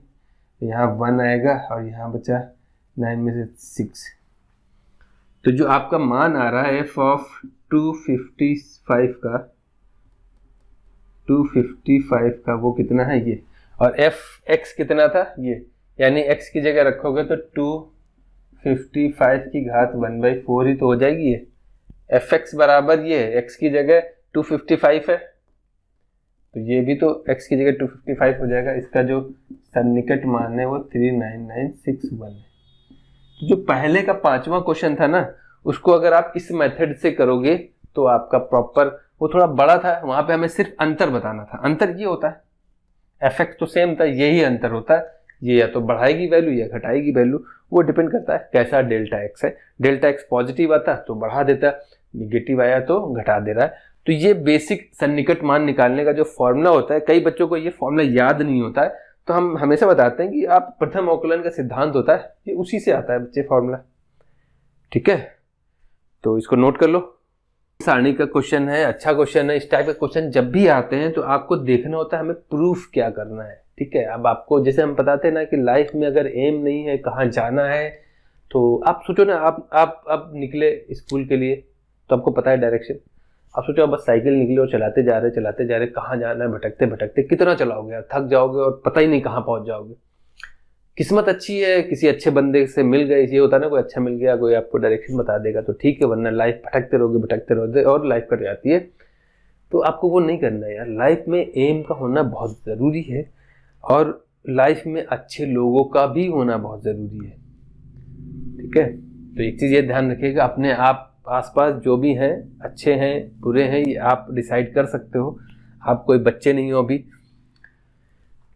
यहाँ 1 आएगा और यहाँ बचा 9 में से 6। तो जो आपका मान आ रहा है f ऑफ 255 का वो कितना है ये, और x कितना था ये, यानी x की जगह रखोगे तो 255 की घात 1/4 ही तो हो जाएगी ये। fx बराबर ये x की जगह 255 है, तो ये भी तो x की जगह 255 हो जाएगा। इसका जो सन्निकट मान है वो 39961 है। जो पहले का 5वां क्वेश्चन था ना, उसको अगर आप इस मेथड से करोगे तो आपका प्रॉपर, वो थोड़ा बड़ा था, वहां पे हमें सिर्फ अंतर बताना था। अंतर ये होता है, एफेक्ट तो सेम था, यही अंतर होता है, ये या तो बढ़ाएगी वैल्यू या घटाएगी वैल्यू, वो डिपेंड करता है कैसा डेल्टा एक्स है। डेल्टा एक्स पॉजिटिव आता तो बढ़ा देता, निगेटिव आया तो घटा दे रहा है। तो ये बेसिक सन्निकट मान निकालने का जो फॉर्मूला होता है, कई बच्चों को ये फॉर्मूला याद नहीं होता है, तो हम हमेशा बताते हैं कि आप प्रथम अवकलन का सिद्धांत होता है, ये उसी से आता है बच्चे फॉर्मूला। ठीक है, तो इसको नोट कर लो। सारणी का क्वेश्चन है, अच्छा क्वेश्चन है। इस टाइप के क्वेश्चन जब भी आते हैं तो आपको देखना होता है हमें प्रूफ क्या करना है। ठीक है, अब आपको जैसे हम बताते हैं ना कि लाइफ में अगर एम नहीं है, कहाँ जाना है, तो आप सोचो ना, आप निकले स्कूल के लिए तो आपको पता है डायरेक्शन, आप सोचो आप बस साइकिल निकले और चलाते जा रहे कहाँ जाना है, भटकते भटकते कितना चलाओगे यार, थक जाओगे और पता ही नहीं कहाँ पहुंच जाओगे। किस्मत अच्छी है, किसी अच्छे बंदे से मिल गए, ये होता है ना, कोई अच्छा मिल गया, कोई आपको डायरेक्शन बता देगा तो ठीक है, वरना लाइफ भटकते रहोगे और लाइफ कट जाती है। तो आपको वो नहीं करना है यार, लाइफ में एम का होना बहुत ज़रूरी है, और लाइफ में अच्छे लोगों का भी होना बहुत ज़रूरी है। ठीक है, तो एक चीज़ ये ध्यान रखिएगा, अपने आप आसपास जो भी हैं, अच्छे हैं बुरे हैं, ये आप डिसाइड कर सकते हो, आप कोई बच्चे नहीं हो अभी।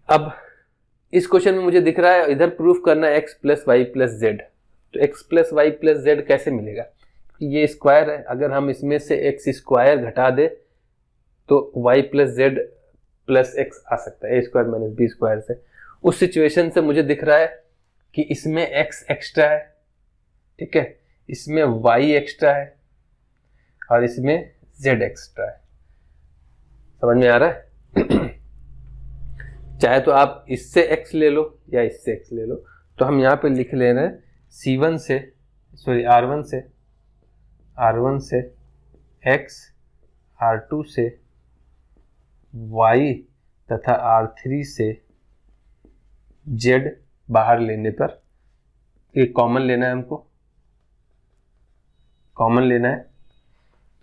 अब इस क्वेश्चन में मुझे दिख रहा है इधर प्रूफ करना है x plus Y plus Z, तो x plus Y plus Z कैसे मिलेगा, ये स्क्वायर है, अगर हम इसमें से x स्क्वायर घटा दे तो y plus Z plus X आ सकता है, a square minus B square से। उस सिचुएशन से मुझे दिख रहा है कि इसमें x एक्स्ट्रा है, ठीक है, इसमें y एक्स्ट्रा है और इसमें z एक्स्ट्रा है। समझ में आ रहा है? चाहे तो आप इससे x ले लो या इससे x ले लो। तो हम यहाँ पे लिख ले रहे हैं C1 से, सॉरी R1 से x, R2 से y तथा R3 से z बाहर लेने पर, ये कॉमन लेना है, हमको कॉमन लेना है।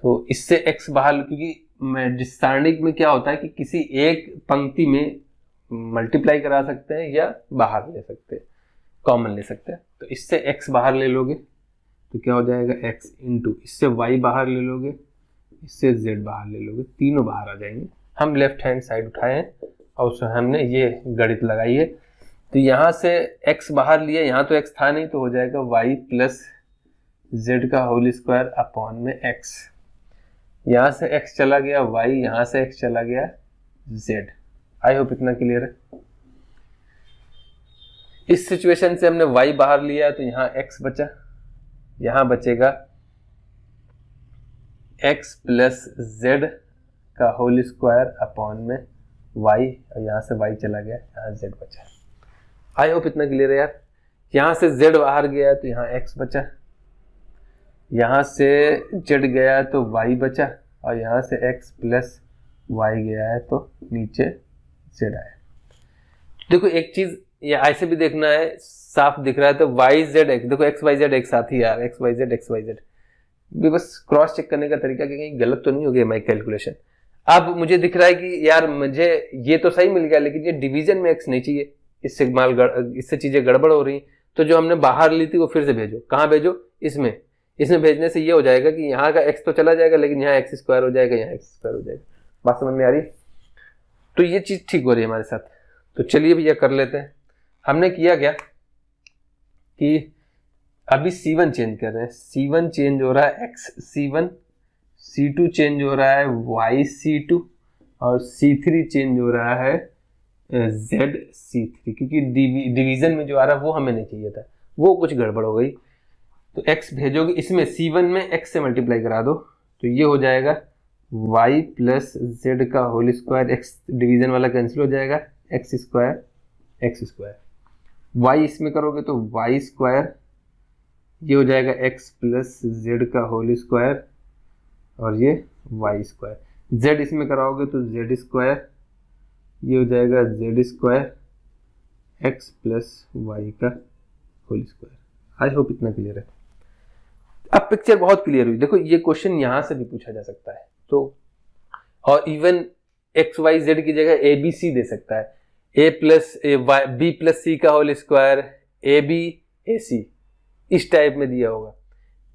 तो इससे x बाहर, क्योंकि मैं जिस सारणी में क्या होता है कि किसी एक पंक्ति में मल्टीप्लाई करा सकते हैं या बाहर ले सकते हैं, कॉमन ले सकते हैं। तो इससे x बाहर ले लोगे तो क्या हो जाएगा x इंटू, इससे y बाहर ले लोगे, इससे z बाहर ले लोगे, तीनों बाहर आ जाएंगे। हम लेफ्ट हैंड साइड उठाए हैं और उसमें हमने ये गणित लगाई है। तो यहाँ से x बाहर लिया, यहाँ तो x था नहीं, तो हो जाएगा y प्लस z का होल स्क्वायर अपॉन में x। यहाँ से x चला गया y, यहाँ से x चला गया z। आई होप इतना क्लियर है। इस सिचुएशन से हमने y बाहर लिया तो यहाँ x बचा, यहाँ बचेगा x प्लस z का होल स्क्वायर अपॉन में y, और यहाँ से y चला गया, यहाँ z बचा। आई होप इतना क्लियर है यार। यहाँ से z बाहर गया तो यहाँ x बचा, यहाँ से z गया तो y बचा, और यहाँ से x प्लस y गया है तो नीचे z आया। देखो एक चीज ये ऐसे भी देखना है, साफ दिख रहा है तो y z x, देखो x y z एक साथ ही यार, x y z भी बस क्रॉस चेक करने का तरीका कि कहीं गलत तो नहीं हो गया हमारी कैलकुलेशन। अब मुझे दिख रहा है कि यार मुझे ये तो सही मिल गया, लेकिन ये डिवीजन में x नहीं चाहिए, इससे चीजें गड़बड़ हो रही। तो जो हमने बाहर ली थी वो फिर से भेजो, कहाँ भेजो, इसमें भेजने से ये हो जाएगा कि यहाँ का x तो चला जाएगा, लेकिन यहाँ x स्क्वायर हो जाएगा, यहाँ x स्क्वायर हो जाएगा। बात समझ में आ रही? तो ये चीज ठीक हो रही है हमारे साथ। तो चलिए भैया कर लेते हैं। हमने किया क्या कि अभी C1 चेंज कर रहे हैं, C1 चेंज हो रहा है x C1, C2 चेंज हो रहा है y C2, और C3 चेंज हो रहा है ZC3, क्योंकि डिवीजन में जो आ रहा है वो हमें नहीं चाहिए था, वो कुछ गड़बड़ हो गई। तो x भेजोगे, इसमें C1 में x से मल्टीप्लाई करा दो, तो ये हो जाएगा y प्लस जेड का होल स्क्वायर, x डिवीजन वाला कैंसिल हो जाएगा, x स्क्वायर, y इसमें करोगे तो y स्क्वायर, ये हो जाएगा x प्लस जेड का होल स्क्वायर, और ये y स्क्वायर, z इसमें कराओगे तो z स्क्वायर, ये हो जाएगा z square x plus Y का होल स्क्वायर। आई होप इतना क्लियर है। अब पिक्चर बहुत क्लियर हुई। देखो ये क्वेश्चन यहां से भी पूछा जा सकता है, तो और इवन एक्स वाई जेड की जगह ए बी सी दे सकता है, A plus B plus C का whole square, A B A C, इस टाइप में दिया होगा,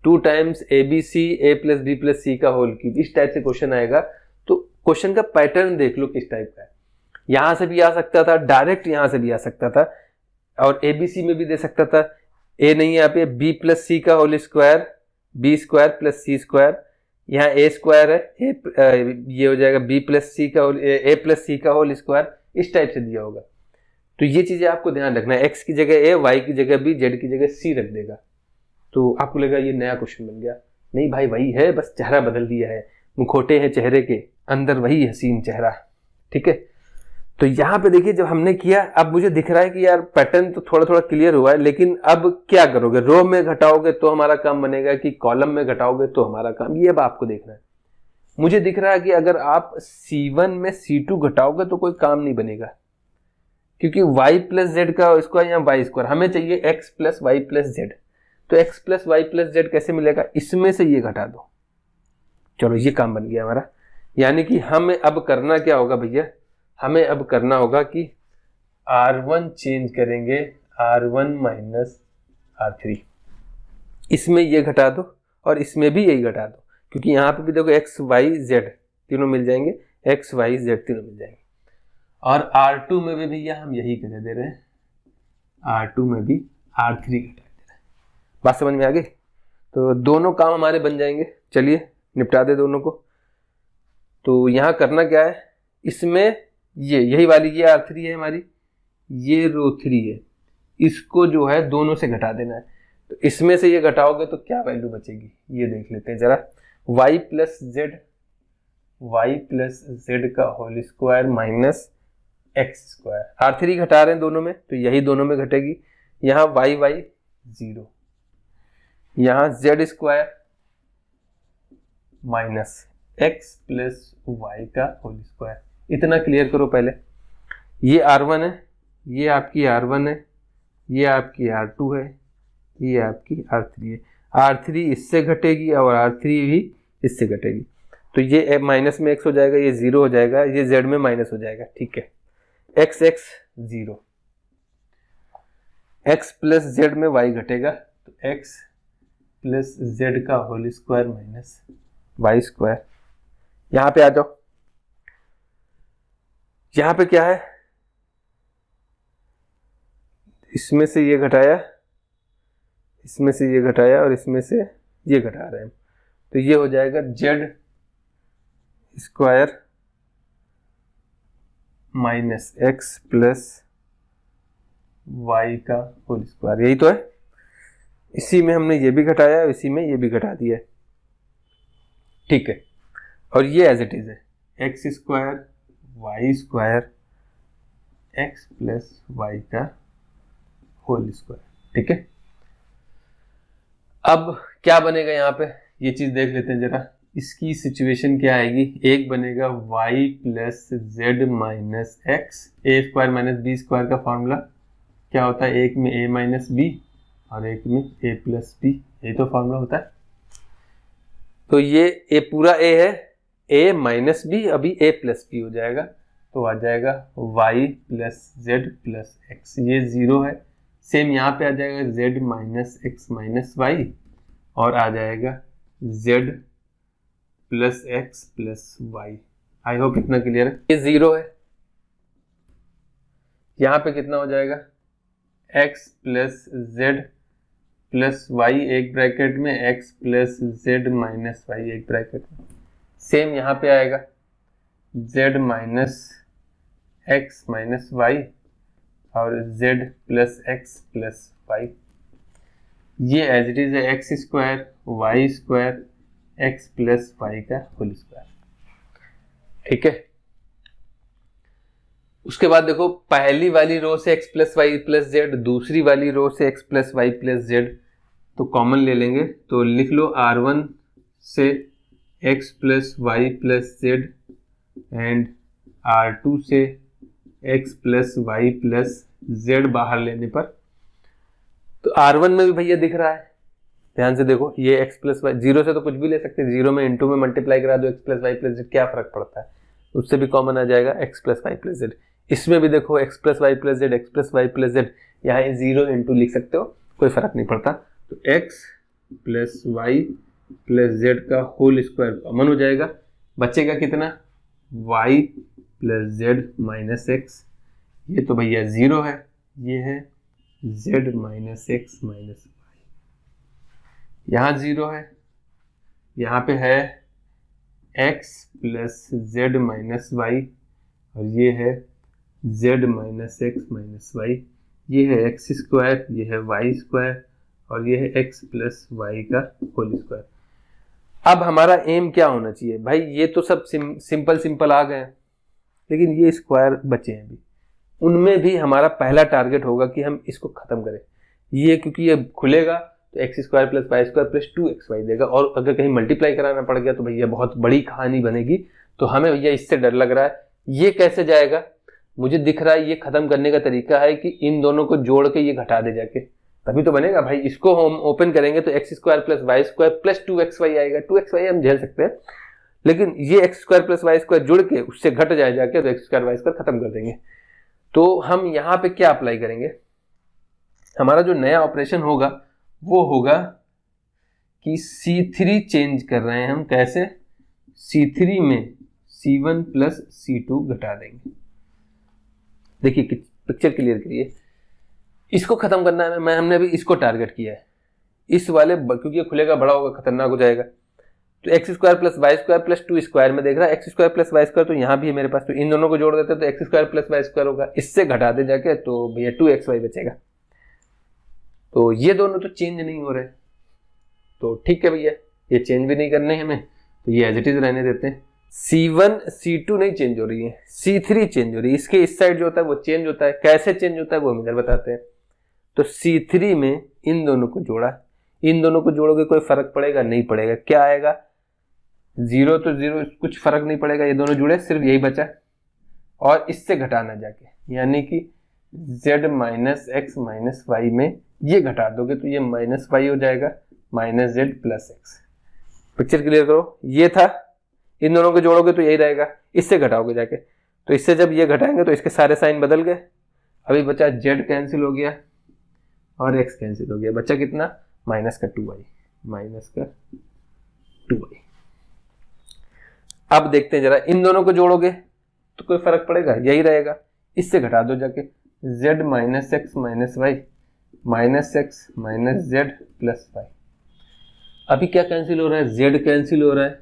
2 times A B C A plus B plus C का होल क्यूब, इस टाइप से क्वेश्चन आएगा। तो क्वेश्चन का पैटर्न देख लो किस टाइप का है। यहां से भी आ सकता था, डायरेक्ट यहां से भी आ सकता था, और एबीसी में भी दे सकता था। ए नहीं है यहाँ पे, बी प्लस सी का whole square, B square plus C square, यहाँ ए स्क्वायर है, ये हो जाएगा बी प्लस सी का होल, ए प्लस सी का होल स्क्वायर, इस टाइप से दिया होगा। तो ये चीजें आपको ध्यान रखना है, एक्स की जगह ए, वाई की जगह बी, जेड की जगह सी रख देगा, तो आपको लगेगा ये नया क्वेश्चन बन गया। नहीं भाई, वही है, बस चेहरा बदल दिया है, मुखौटे हैं चेहरे के, अंदर वही हसीन चेहरा। ठीक है, तो यहाँ पे देखिए जब हमने किया, अब मुझे दिख रहा है कि यार पैटर्न तो थोड़ा थोड़ा क्लियर हुआ है, लेकिन अब क्या करोगे, रो में घटाओगे तो हमारा काम बनेगा कि कॉलम में घटाओगे तो हमारा काम, ये अब आपको देखना है। मुझे दिख रहा है कि अगर आप C1 में C2 घटाओगे तो कोई काम नहीं बनेगा, क्योंकि y प्लस जेड का स्क्वायर या वाई स्क्वायर, हमें चाहिए x plus Y plus Z, तो x plus Y plus Z कैसे मिलेगा, इसमें से ये घटा दो। चलो ये काम बन गया हमारा। यानी कि हमें अब करना क्या होगा भैया, हमें अब करना होगा कि R1 चेंज करेंगे R1 माइनस R3, इसमें ये घटा दो और इसमें भी यही घटा दो, क्योंकि यहाँ पे भी देखो x y z तीनों मिल जाएंगे, x y z तीनों मिल जाएंगे। और R2 में भी भैया हम यही कर दे रहे हैं, R2 में भी R3 घटा दे रहे हैं। बात समझ में आ गई? तो दोनों काम हमारे बन जाएंगे। चलिए निपटा दे दोनों को। तो यहाँ करना क्या है, इसमें ये यही वाली ये R3 है हमारी, ये रो 3 है, इसको जो है दोनों से घटा देना है। तो इसमें से ये घटाओगे तो क्या वैल्यू बचेगी, ये देख लेते हैं जरा। y प्लस जेड का whole square minus X square, R3 घटा रहे हैं दोनों में, तो यही दोनों में घटेगी। यहाँ y 0, यहाँ Z square minus X plus Y का होल स्क्वायर। इतना क्लियर करो पहले। ये R1 है, ये आपकी R1 है, ये आपकी R2 है, ये आपकी R3 है। R3 इससे घटेगी और R3 भी इससे घटेगी, तो ये माइनस में x हो जाएगा, ये 0 हो जाएगा, ये z में माइनस हो जाएगा। ठीक है, x 0, x प्लस z में y घटेगा, तो x प्लस z का whole square minus Y square. यहां पे आ जाओ, यहां पे क्या है, इसमें से ये घटाया, इसमें से ये घटाया और इसमें से ये घटा रहे हैं, तो ये हो जाएगा Z square minus X plus Y का होल स्क्वायर। यही तो है, इसी में हमने ये भी घटाया, इसी में ये भी घटा दिया। ठीक है, और ये एज इट इज है, X square Y square X plus Y का होल स्क्वायर। ठीक है, अब क्या बनेगा यहाँ पे, ये चीज देख लेते हैं जरा। इसकी सिचुएशन क्या आएगी, एक बनेगा y plus Z minus X, A square minus B square का फॉर्मूला क्या होता है, एक में a माइनस बी और एक में a प्लस बी, यही तो फॉर्मूला होता है। तो ये a पूरा a है, a माइनस बी अभी a प्लस बी हो जाएगा, तो आ जाएगा y plus Z plus X, ये 0 है। सेम यहाँ पे आ जाएगा z minus X minus Y, और आ जाएगा z plus X plus Y. I hope इतना क्लियर है। ये 0 है, यहाँ पे कितना हो जाएगा, x plus Z plus Y एक ब्रैकेट में, x plus Z minus Y एक ब्रैकेट में। सेम यहाँ पे आएगा z minus X minus Y और Z plus X plus Y. ये एज इट इज है X square Y square X plus Y का होल स्क्वायर। ठीक है, उसके बाद देखो पहली वाली रो से x plus Y plus Z, दूसरी वाली रो से x plus Y plus Z, तो कॉमन ले लेंगे। तो लिख लो R1 से x plus Y plus Z and R2 से x plus Y plus Z बाहर लेने पर, तो R1 में भी भैया दिख रहा है, ध्यान से देखो ये x प्लस वाई, जीरो से तो कुछ भी ले सकते हैं, जीरो में इंटू में मल्टीप्लाई करा दो x plus Y plus Z, क्या फर्क पड़ता है, उससे भी कॉमन आ जाएगा x plus Y plus Z. इसमें भी देखो x plus Y plus Z x plus Y plus Z, यहाँ जीरो इंटू लिख सकते हो, कोई फर्क नहीं पड़ता। तो x plus Y plus Z का होल स्क्वायर कॉमन हो जाएगा, बचेगा कितना y plus Z minus X, ये तो भैया जीरो है, ये है z minus X minus Y, यहाँ जीरो है, यहाँ पे है x plus Z minus Y और ये है z minus X minus Y, ये है एक्स स्क्वायर, ये है वाई स्क्वायर और ये है x प्लस वाई का होल स्क्वायर। अब हमारा एम क्या होना चाहिए भाई, ये तो सब सिंपल आ गए, लेकिन ये स्क्वायर बचे हैं भी, उनमें भी हमारा पहला टारगेट होगा कि हम इसको खत्म करें। ये क्योंकि ये खुलेगा तो X square plus Y square plus 2xy देगा, और अगर कहीं मल्टीप्लाई कराना पड़ गया तो भैया बहुत बड़ी कहानी बनेगी। तो हमें भैया इससे डर लग रहा है, ये कैसे जाएगा, मुझे दिख रहा है ये खत्म करने का तरीका है कि इन दोनों को जोड़ के ये घटा दे जाके, तभी तो बनेगा भाई। इसको हम ओपन करेंगे तो X square plus Y square plus 2xy आएगा, 2xy हम झेल सकते हैं, लेकिन ये X square plus Y square जुड़ के उससे घट जाए जाके तो एक्स स्क्वायर वाई स्क्वायर खत्म कर देंगे। तो हम यहाँ पे क्या अप्लाई करेंगे, हमारा जो नया ऑपरेशन होगा वो होगा कि C3 चेंज कर रहे हैं हम, कैसे, C3 में C1 प्लस C2 घटा देंगे। देखिए पिक्चर क्लियर करिए, इसको खत्म करना है, हमने अभी इसको टारगेट किया है, इस वाले क्योंकि ये खुलेगा बड़ा होगा खतरनाक हो जाएगा, तो X square plus Y square plus 2 square में देख रहा है X square plus Y square, तो यहाँ भी है मेरे पास, तो इन दोनों को जोड़ देते हैं तो X square plus Y square होगा, इससे घटा दे जाके तो भैया 2xy बचेगा। तो ये दोनों तो चेंज नहीं हो रहे, तो ठीक है भैया, ये चेंज भी नहीं करने हमें, तो ये एज इट इज रहने देते हैं। C1 C2 नहीं चेंज हो रही है, C3 चेंज हो रही है, इसके इस साइड जो होता है वो चेंज होता है, कैसे चेंज होता है वो हम इधर बताते हैं। तो C3 में इन दोनों को जोड़ा, इन दोनों को जोड़ोगे कोई फर्क पड़ेगा नहीं पड़ेगा, क्या आएगा, जीरो तो जीरो, कुछ फर्क नहीं पड़ेगा, ये दोनों जुड़े, सिर्फ यही बचा, और इससे घटाना जाके, यानी कि z minus X minus Y में ये घटा दोगे तो ये माइनस वाई हो जाएगा minus Z plus x. Picture clear करो, ये था, इन दोनों को जोड़ोगे तो यही रहेगा, इससे घटाओगे जाके, तो इससे जब ये घटाएंगे तो इसके सारे साइन बदल गए, अभी बचा z कैंसिल हो गया और x कैंसिल हो गया, बचा कितना, माइनस का 2y, माइनस का 2y। अब देखते हैं जरा, इन दोनों को जोड़ोगे तो कोई फर्क पड़ेगा, यही रहेगा, इससे घटा दो जाके, z minus X minus Y minus X minus Z plus Y. अभी क्या कैंसिल हो रहा है, z कैंसिल हो रहा है,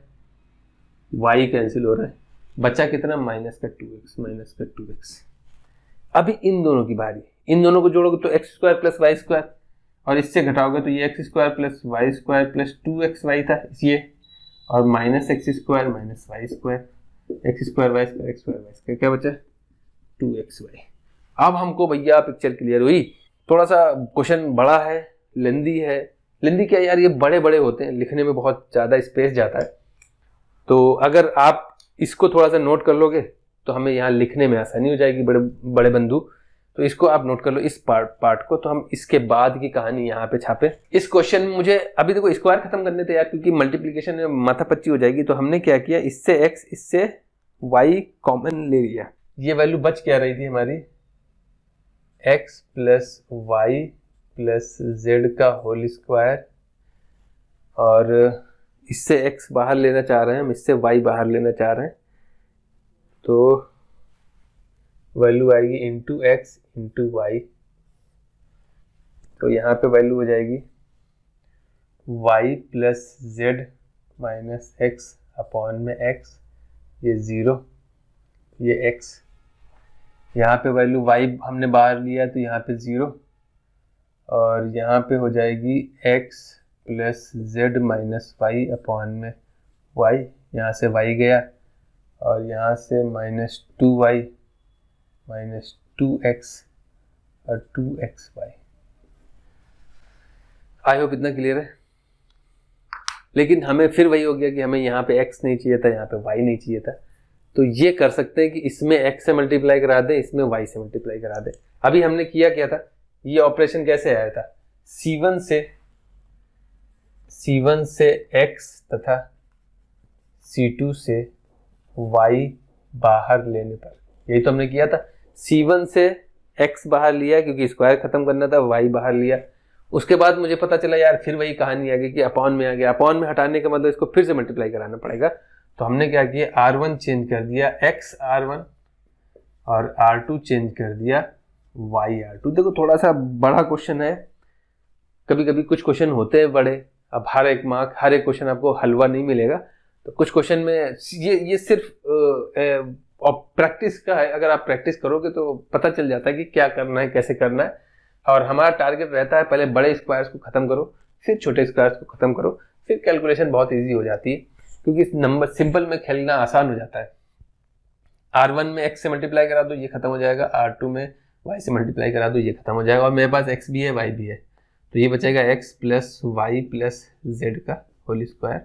y कैंसिल हो रहा है, बचा कितना, माइनस का 2x माइनस का 2x। अभी इन दोनों की बारी, इन दोनों को जोड़ोगे तो X square plus Y square, और इससे घटाओगे तो ये X square plus Y square plus 2xy था ये, और minus X square minus Y square, X square Y square X square Y square, क्या बचा 2xy। अब हमको भैया पिक्चर क्लियर हुई, थोड़ा सा क्वेश्चन बड़ा है, लेंदी है, लेंदी क्या यार, ये बड़े बड़े होते हैं, लिखने में बहुत ज़्यादा स्पेस जाता है, तो अगर आप इसको थोड़ा सा नोट कर लोगे तो हमें यहाँ लिखने में आसानी हो जाएगी, बड़े बड़े बंधु, तो इसको आप नोट कर लो, इस पार्ट को, तो हम इसके बाद की कहानी यहाँ पे छापे। इस क्वेश्चन में मुझे अभी देखो स्क्वायर खत्म करने थे यार, क्योंकि मल्टीप्लीकेशन में माथापच्ची हो जाएगी, तो हमने क्या किया, इससे x इससे y कॉमन ले लिया, ये वैल्यू बच क्या रही थी हमारी, x plus Y plus Z का होल स्क्वायर, और इससे x बाहर लेना चाह रहे हैं हम, इससे y बाहर लेना चाह रहे हैं, तो वैल्यू आएगी इंटू एक्स इंटू वाई, तो यहाँ पे वैल्यू हो जाएगी y plus Z minus x upon में x, ये 0, ये x, यहाँ पे वैल्यू y हमने बाहर लिया तो यहाँ पे 0, और यहाँ पे हो जाएगी x plus Z minus Y upon में y, यहाँ से y गया और यहाँ से -2y -2x और 2xy। आई होप इतना क्लियर है। लेकिन हमें फिर वही हो गया कि हमें यहाँ पे x नहीं चाहिए था, यहाँ पे y नहीं चाहिए था, तो ये कर सकते हैं कि इसमें x से मल्टीप्लाई करा दें, इसमें y से मल्टीप्लाई करा दें। अभी हमने किया क्या था, ये ऑपरेशन कैसे आया था, C1 से x तथा C2 से y बाहर लेने पर, यही तो हमने किया था। C1 से x बाहर लिया क्योंकि स्क्वायर खत्म करना था, y बाहर लिया। उसके बाद मुझे पता चला यार फिर वही कहानी आ गई कि अपॉन में आ गया। अपॉन में हटाने का मतलब इसको फिर से मल्टीप्लाई कराना पड़ेगा। तो हमने क्या किया, R1 चेंज कर दिया x R1 और R2 चेंज कर दिया y R2। देखो थोड़ा सा बड़ा क्वेश्चन है, कभी कभी कुछ क्वेश्चन होते हैं बड़े। अब हर एक क्वेश्चन आपको हलवा नहीं मिलेगा, तो कुछ क्वेश्चन में ये सिर्फ प्रैक्टिस का है। अगर आप प्रैक्टिस करोगे तो पता चल जाता है कि क्या करना है, कैसे करना है। और हमारा टारगेट रहता है पहले बड़े स्क्वायर्स को खत्म करो, फिर छोटे स्क्वायर्स को खत्म करो, फिर कैलकुलेशन बहुत इजी हो जाती है, क्योंकि इस नंबर सिंपल में खेलना आसान हो जाता है। R1 में x से मल्टीप्लाई करा दो, ये खत्म हो जाएगा। R2 में y से मल्टीप्लाई करा दो, ये खत्म हो जाएगा। और मेरे पास x भी है, y भी है, तो ये बचेगा x plus Y plus Z का होल स्क्वायर।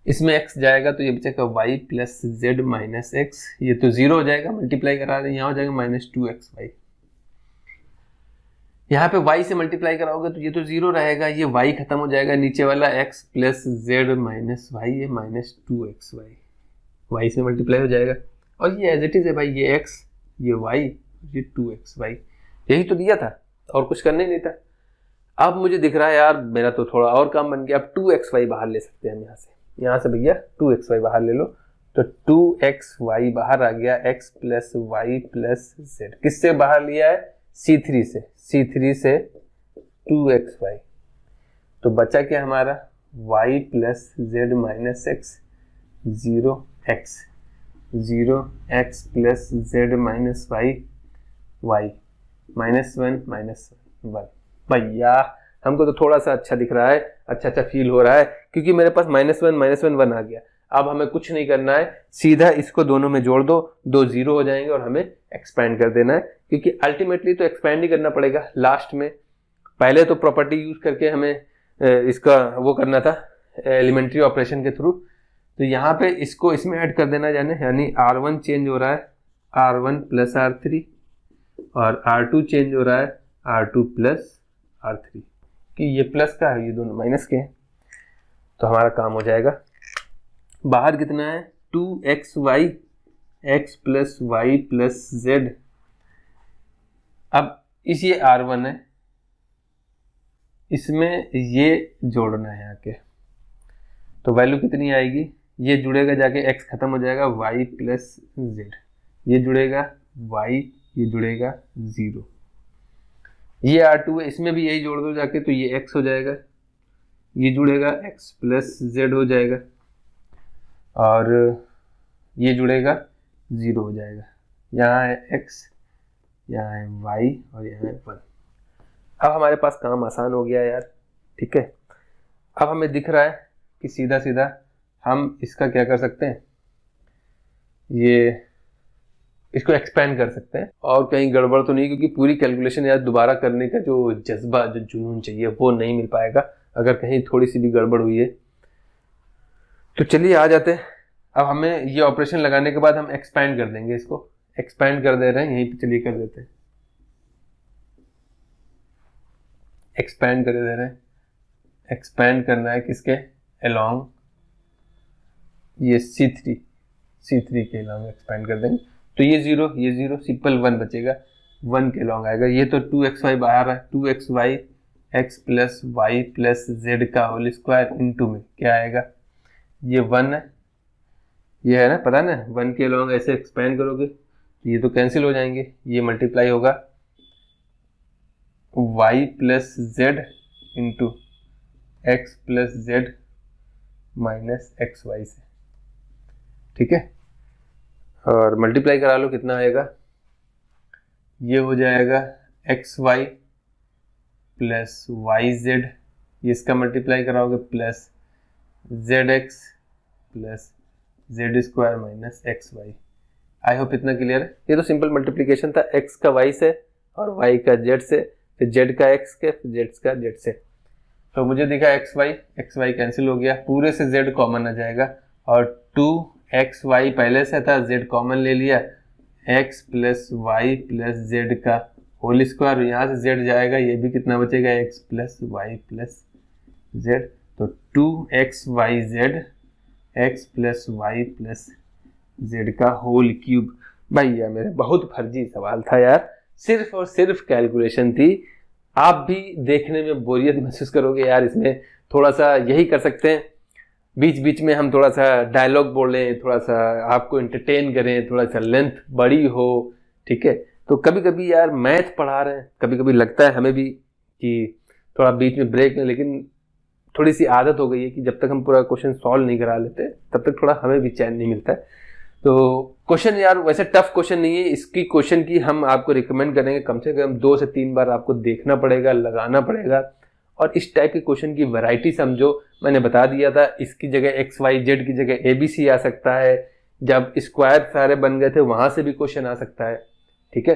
इसमें x जाएगा तो ये बचेगा y plus Z minus X, ये तो 0 हो जाएगा, मल्टीप्लाई करा रहे हैं, यहाँ हो जाएगा -2xy। यहाँ पे y से मल्टीप्लाई कराओगे तो ये तो 0 रहेगा, ये y खत्म हो जाएगा, नीचे वाला x plus Z minus Y, ये -2xy, y से मल्टीप्लाई हो जाएगा। और ये एज इट इज है भाई, ये x, ये y, ये 2xy, यही तो दिया था और कुछ करना ही नहीं था। अब मुझे दिख रहा है यार मेरा तो थोड़ा और काम बन गया। अब 2xy बाहर ले सकते हैं हम यहाँ से भैया 2xy बाहर ले लो, तो 2xy बाहर आ गया, x plus Y plus z. किससे बाहर लिया है, C3 से 2xy। तो बचा क्या हमारा, y plus Z minus x, 0x plus Z minus y, y -1 भैया हमको तो थोड़ा सा अच्छा दिख रहा है, अच्छा फील हो रहा है, क्योंकि मेरे पास -1 आ गया। अब हमें कुछ नहीं करना है, सीधा इसको दोनों में जोड़ दो, 2 0 हो जाएंगे और हमें एक्सपेंड कर देना है, क्योंकि अल्टीमेटली तो एक्सपेंड ही करना पड़ेगा लास्ट में। पहले तो प्रॉपर्टी यूज करके हमें इसका वो करना था एलिमेंट्री ऑपरेशन के थ्रू। तो यहाँ पे इसको इसमें ऐड कर देना यानी R1 चेंज हो रहा है R1 प्लस R3 और R2 चेंज हो रहा है R2 प्लस R3, कि ये प्लस का है, ये दोनों माइनस के हैं। तो हमारा काम हो जाएगा। बाहर कितना है, 2xy, x plus Y plus z. अब इस ये R1 है, इसमें ये जोड़ना है आके, तो वैल्यू कितनी आएगी, ये जुड़ेगा जाके, x खत्म हो जाएगा, y प्लस जेड, ये जुड़ेगा y, ये जुड़ेगा 0। ये R2 है, इसमें भी यही जोड़ दो जाके, तो ये x हो जाएगा, ये जुड़ेगा x प्लस जेड हो जाएगा, और ये जुड़ेगा 0 हो जाएगा। यहाँ है x, यहाँ है y और यहाँ है 1। अब हमारे पास काम आसान हो गया यार, ठीक है। अब हमें दिख रहा है कि सीधा सीधा हम इसका क्या कर सकते हैं, ये इसको एक्सपेंड कर सकते हैं, और कहीं गड़बड़ तो नहीं, क्योंकि पूरी कैलकुलेशन यार दोबारा करने का जो जज्बा, जो जुनून चाहिए वो नहीं मिल पाएगा अगर कहीं थोड़ी सी भी गड़बड़ हुई है। तो चलिए आ जाते हैं। अब हमें ये ऑपरेशन लगाने के बाद हम एक्सपेंड कर देंगे, इसको एक्सपेंड कर दे रहे हैं, यहीं पे चलिए कर देते हैं, एक्सपेंड कर दे रहे हैं। एक्सपेंड करना है किसके अलोंग, ये C3 के अलोंग एक्सपेंड कर देंगे, तो ये 0 सिंपल 1 बचेगा, 1 के अलोंग आएगा। ये तो 2xy बाहर है, 2xy x plus Y plus Z का होल स्क्वायर इनटू में क्या आएगा, ये 1 है, ये है ना, पता ना, 1 के अलोंग ऐसे एक्सपेंड करोगे तो ये तो कैंसिल हो जाएंगे, ये मल्टीप्लाई होगा y plus z into x plus Z minus x y से, ठीक है। और मल्टीप्लाई करा लो, कितना आएगा, ये हो जाएगा x y plus y z, ये इसका मल्टीप्लाई कराओगे plus Z x plus z square minus x y. I hope इतना क्लियर है। ये तो सिंपल मल्टीप्लीकेशन था, एक्स का वाई से और वाई का जेड से, फिर जेड का एक्स के, फिर जेड का जेड से। तो मुझे दिखा एक्स वाई कैंसिल हो गया, पूरे से जेड कॉमन आ जाएगा और 2xy पहले से था, जेड कॉमन ले लिया, x plus Y plus Z का होल स्क्वायर, यहाँ से जेड जाएगा, ये भी कितना बचेगा x plus Y plus Z, तो 2xyz x plus Y plus Z का होल क्यूब। भैया मेरे बहुत फर्जी सवाल था यार, सिर्फ और सिर्फ कैलकुलेशन थी। आप भी देखने में बोरियत महसूस करोगे यार, इसमें थोड़ा सा यही कर सकते हैं, बीच बीच में हम थोड़ा सा डायलॉग बोलें, थोड़ा सा आपको एंटरटेन करें, थोड़ा सा लेंथ बड़ी हो, ठीक है। तो कभी कभी यार मैथ पढ़ा रहे हैं, कभी कभी लगता है हमें भी कि थोड़ा बीच में ब्रेक लें, लेकिन थोड़ी सी आदत हो गई है कि जब तक हम पूरा क्वेश्चन सॉल्व नहीं करा लेते तब तक थोड़ा हमें भी चैन नहीं मिलता है। तो क्वेश्चन यार वैसे टफ क्वेश्चन नहीं है, इसकी क्वेश्चन की हम आपको रिकमेंड करेंगे कम से कम 2 से 3 बार आपको देखना पड़ेगा, लगाना पड़ेगा। और इस टाइप के क्वेश्चन की वैरायटी समझो, मैंने बता दिया था, इसकी जगह एक्स वाई जेड की जगह ABC आ सकता है, जब स्क्वायर सारे बन गए थे वहां से भी क्वेश्चन आ सकता है, ठीक है।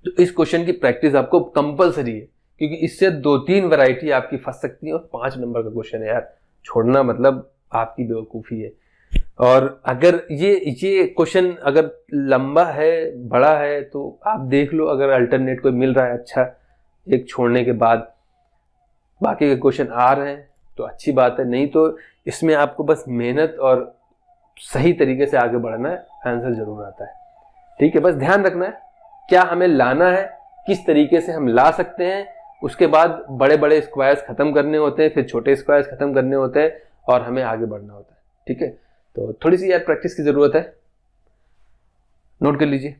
तो इस क्वेश्चन की प्रैक्टिस आपको कंपलसरी है, क्योंकि इससे 2-3 वैरायटी आपकी फंस सकती है और 5 नंबर का क्वेश्चन है यार, छोड़ना मतलब आपकी बेवकूफ़ी है। और अगर ये क्वेश्चन अगर लंबा है, बड़ा है, तो आप देख लो अगर अल्टरनेट कोई मिल रहा है अच्छा एक छोड़ने के बाद, बाकी के क्वेश्चन आ रहे हैं तो अच्छी बात है, नहीं तो इसमें आपको बस मेहनत और सही तरीके से आगे बढ़ना है, आंसर जरूर आता है, ठीक है। बस ध्यान रखना है क्या हमें लाना है, किस तरीके से हम ला सकते हैं, उसके बाद बड़े बड़े स्क्वायर्स खत्म करने होते हैं, फिर छोटे स्क्वायर्स खत्म करने होते हैं और हमें आगे बढ़ना होता है, ठीक है। तो थोड़ी सी यार प्रैक्टिस की जरूरत है, नोट कर लीजिए।